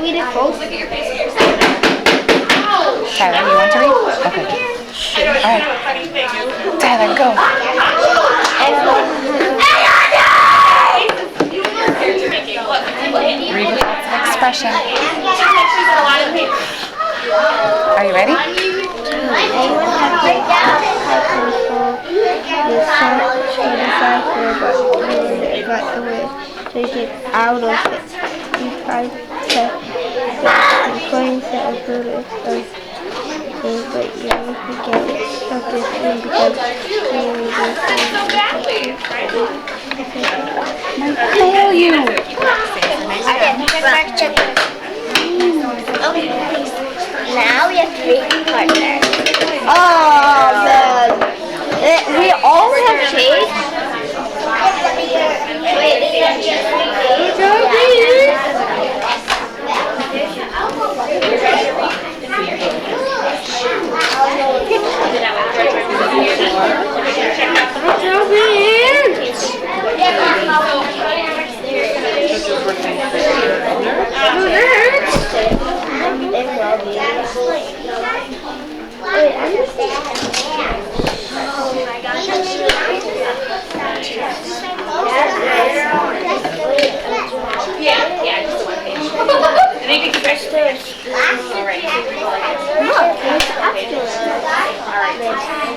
read it both. Tyler, you want to read? Okay. All right. Tyler, go. Read with lots of expression. Are you ready? Take it out of it. You try to coins that are good at those things, but you don't forget it. Stuck this in because Fail you. Okay. Now we have to read partner. Oh man. We all have shades.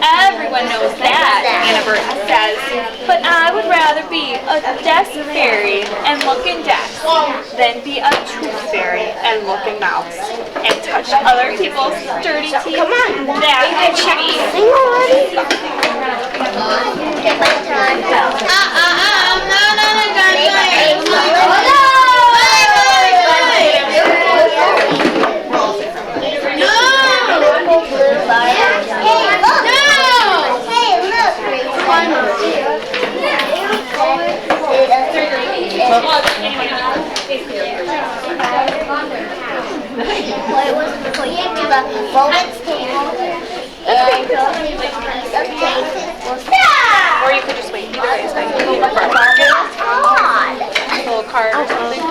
Everyone knows that, Annabert says, but I would rather be a desk fairy and look in desks than be a tooth fairy and look in mouths and touch other people's dirty teeth. Come on, that would be. Sing already. Get my time. Or you could just wait. Either way is fine. A little card or something.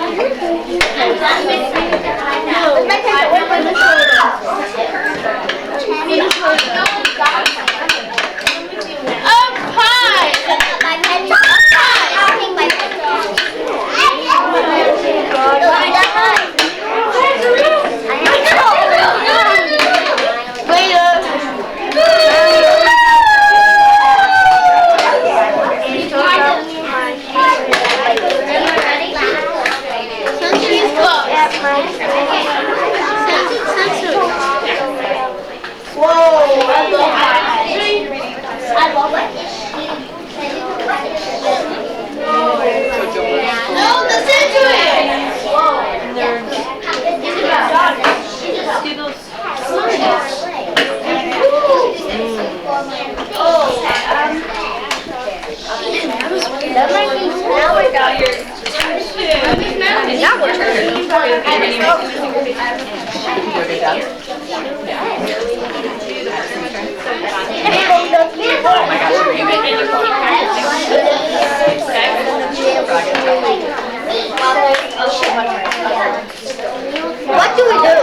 What do we do?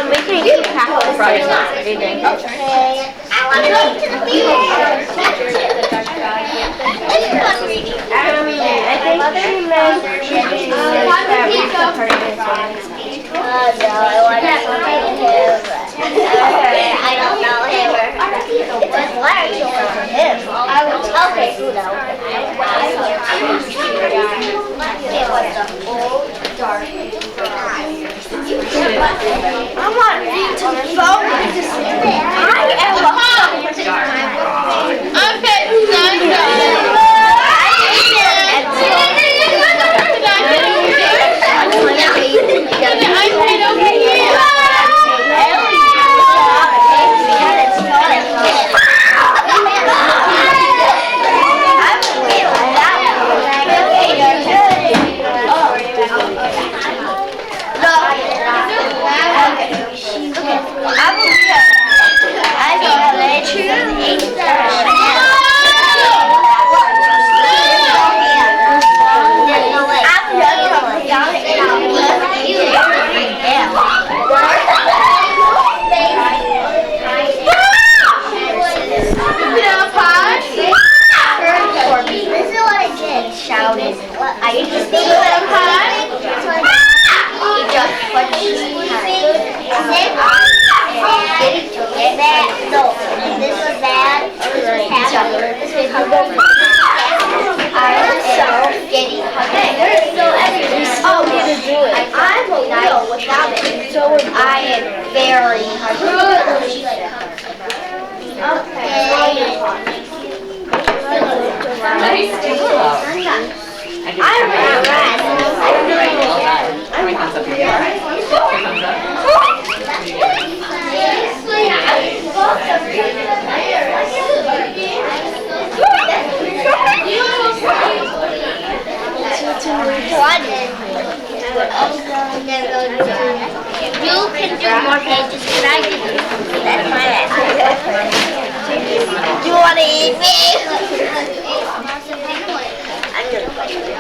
We can keep track of the Friday reading. Okay. I want to go to the theater. It's fun reading. I think she meant reading that reads the part of his speech. No, I want to know him. I don't know him. It's a flag for him. Okay, who knows? It was the old dark eye. I want to read to the phone. I am a phone. Okay, I So would I am very You can do more pages than I can do. That's my answer. Do you want to eat me? I'm going to play with it.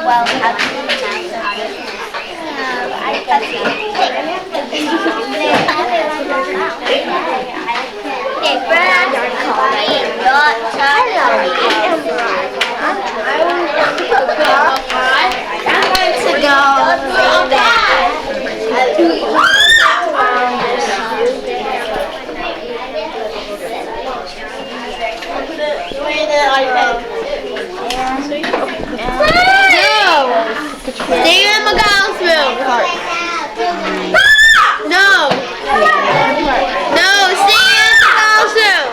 Well, I guess stay in my girl's room. No. No, stay in the girl's room.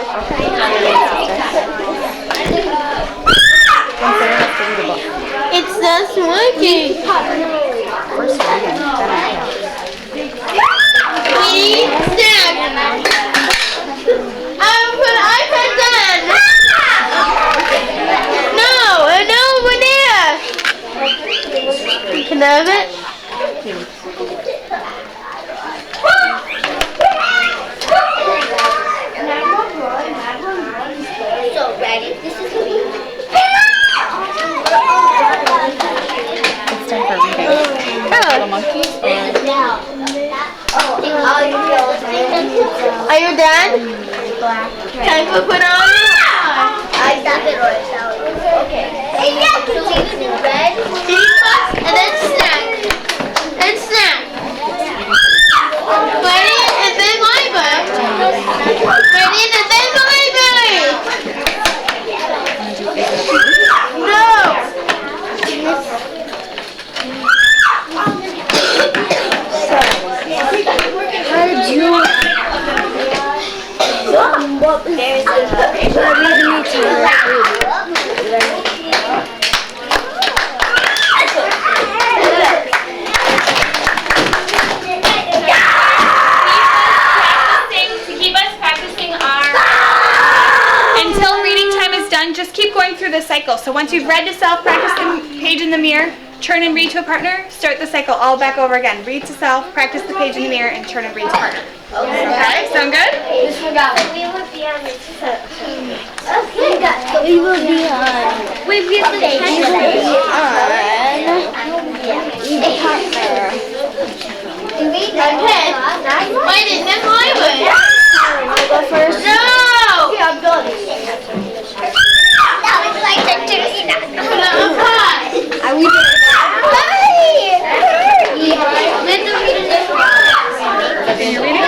It's not working. We snack. I'm put iPad down. No, over there. Can I have it? So ready? This is me. It's time for reading. Little monkeys. Are you done? Time to put on. I got it right. Okay. So we do red, and then snack. And snack. Ready? And then library. Ready? And then library. No. How did you? Just keep going through the cycle. So once you've read to self, practice the page in the mirror, turn and read to a partner, start the cycle all back over again. Read to self, practice the page in the mirror, and turn and read to partner. Okay, sound good? We will be on the We will be on. We will be on. Wait, is that my way? Go first. No! Okay, I'm going. That was like the turkey nut. I will do it. Let them read it. Can you read it?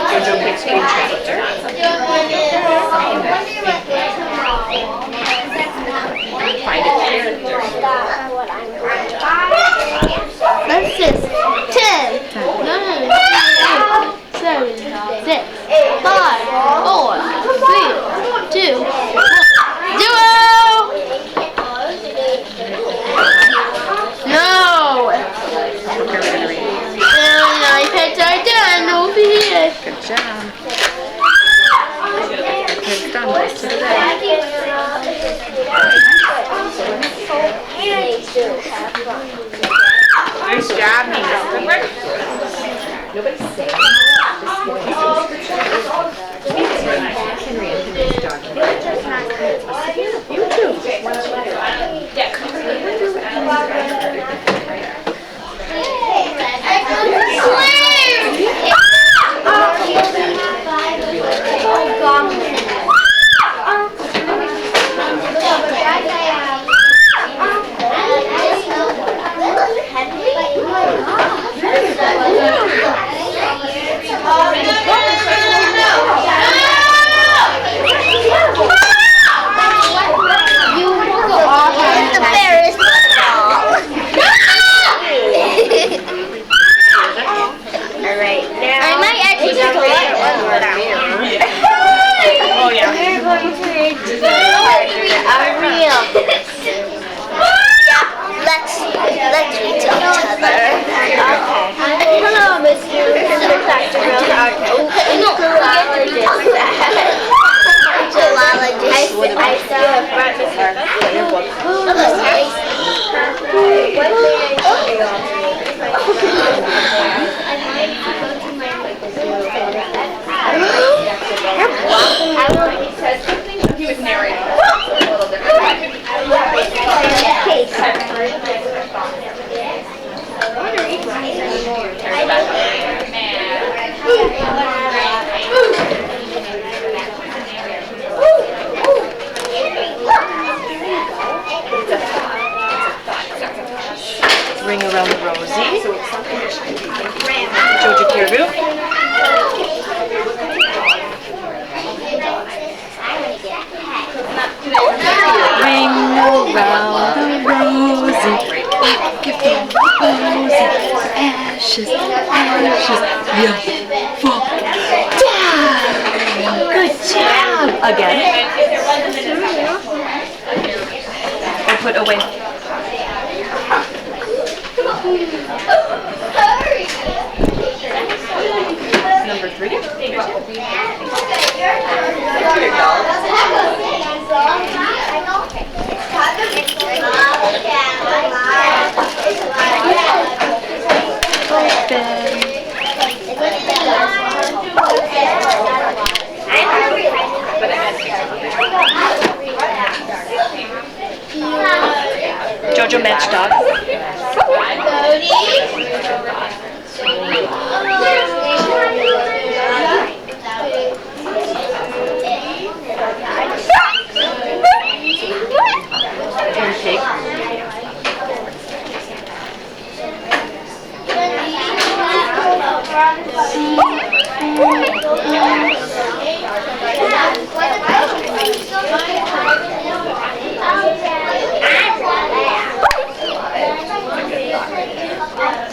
Jojo picks green tractor. Find a character. That's this. 10, 9, 8, 7, 6, 5, 4, 3, 2, 1, 0! No! And I pets are done over here. Good job. It's done most of the day. Nice job, Nina. Good work. Nobody's saying you too. He was narrating a little different. Ring around the rosy. Jojo Caribou. Ring around the rosy. Give the rosy ashes, ashes. Yeah, fall down. Good job. Again. Or put away. Number 3. Jojo Matchdog.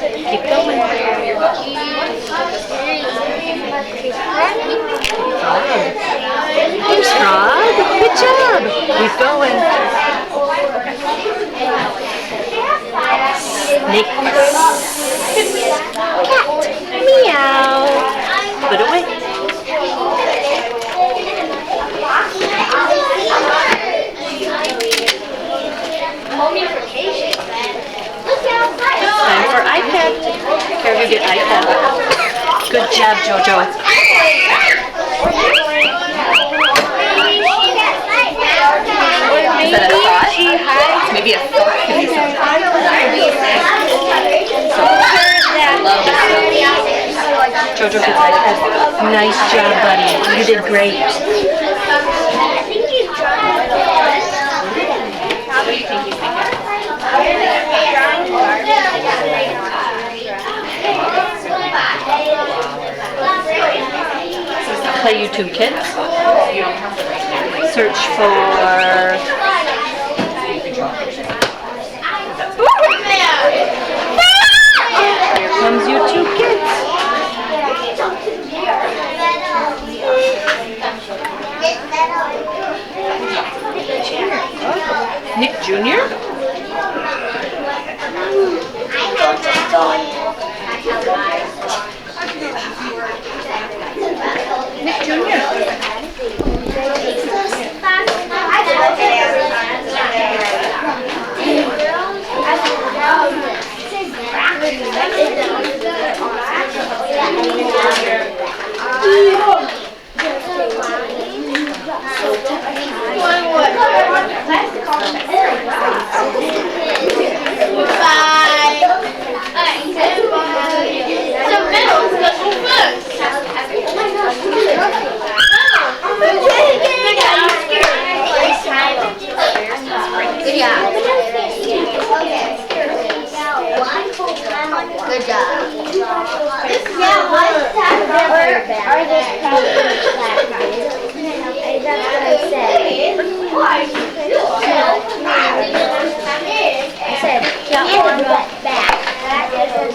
Keep going. Here's Frog. Good job. Keep going. Snake. Cat. Meow. Put away. Time for iPad. Here we get iPad. Good job, Jojo. Is that a thought? Maybe a thought could be something. Jojo gets iPad. Nice job, buddy. You did great. What do you think he's thinking? play YouTube Kids. Search for here comes YouTube Kids. Nick Jr.? Nick Jr. Good job. Yeah, let's talk about or this probably flat. That's what I said. I said, and the butt back. That is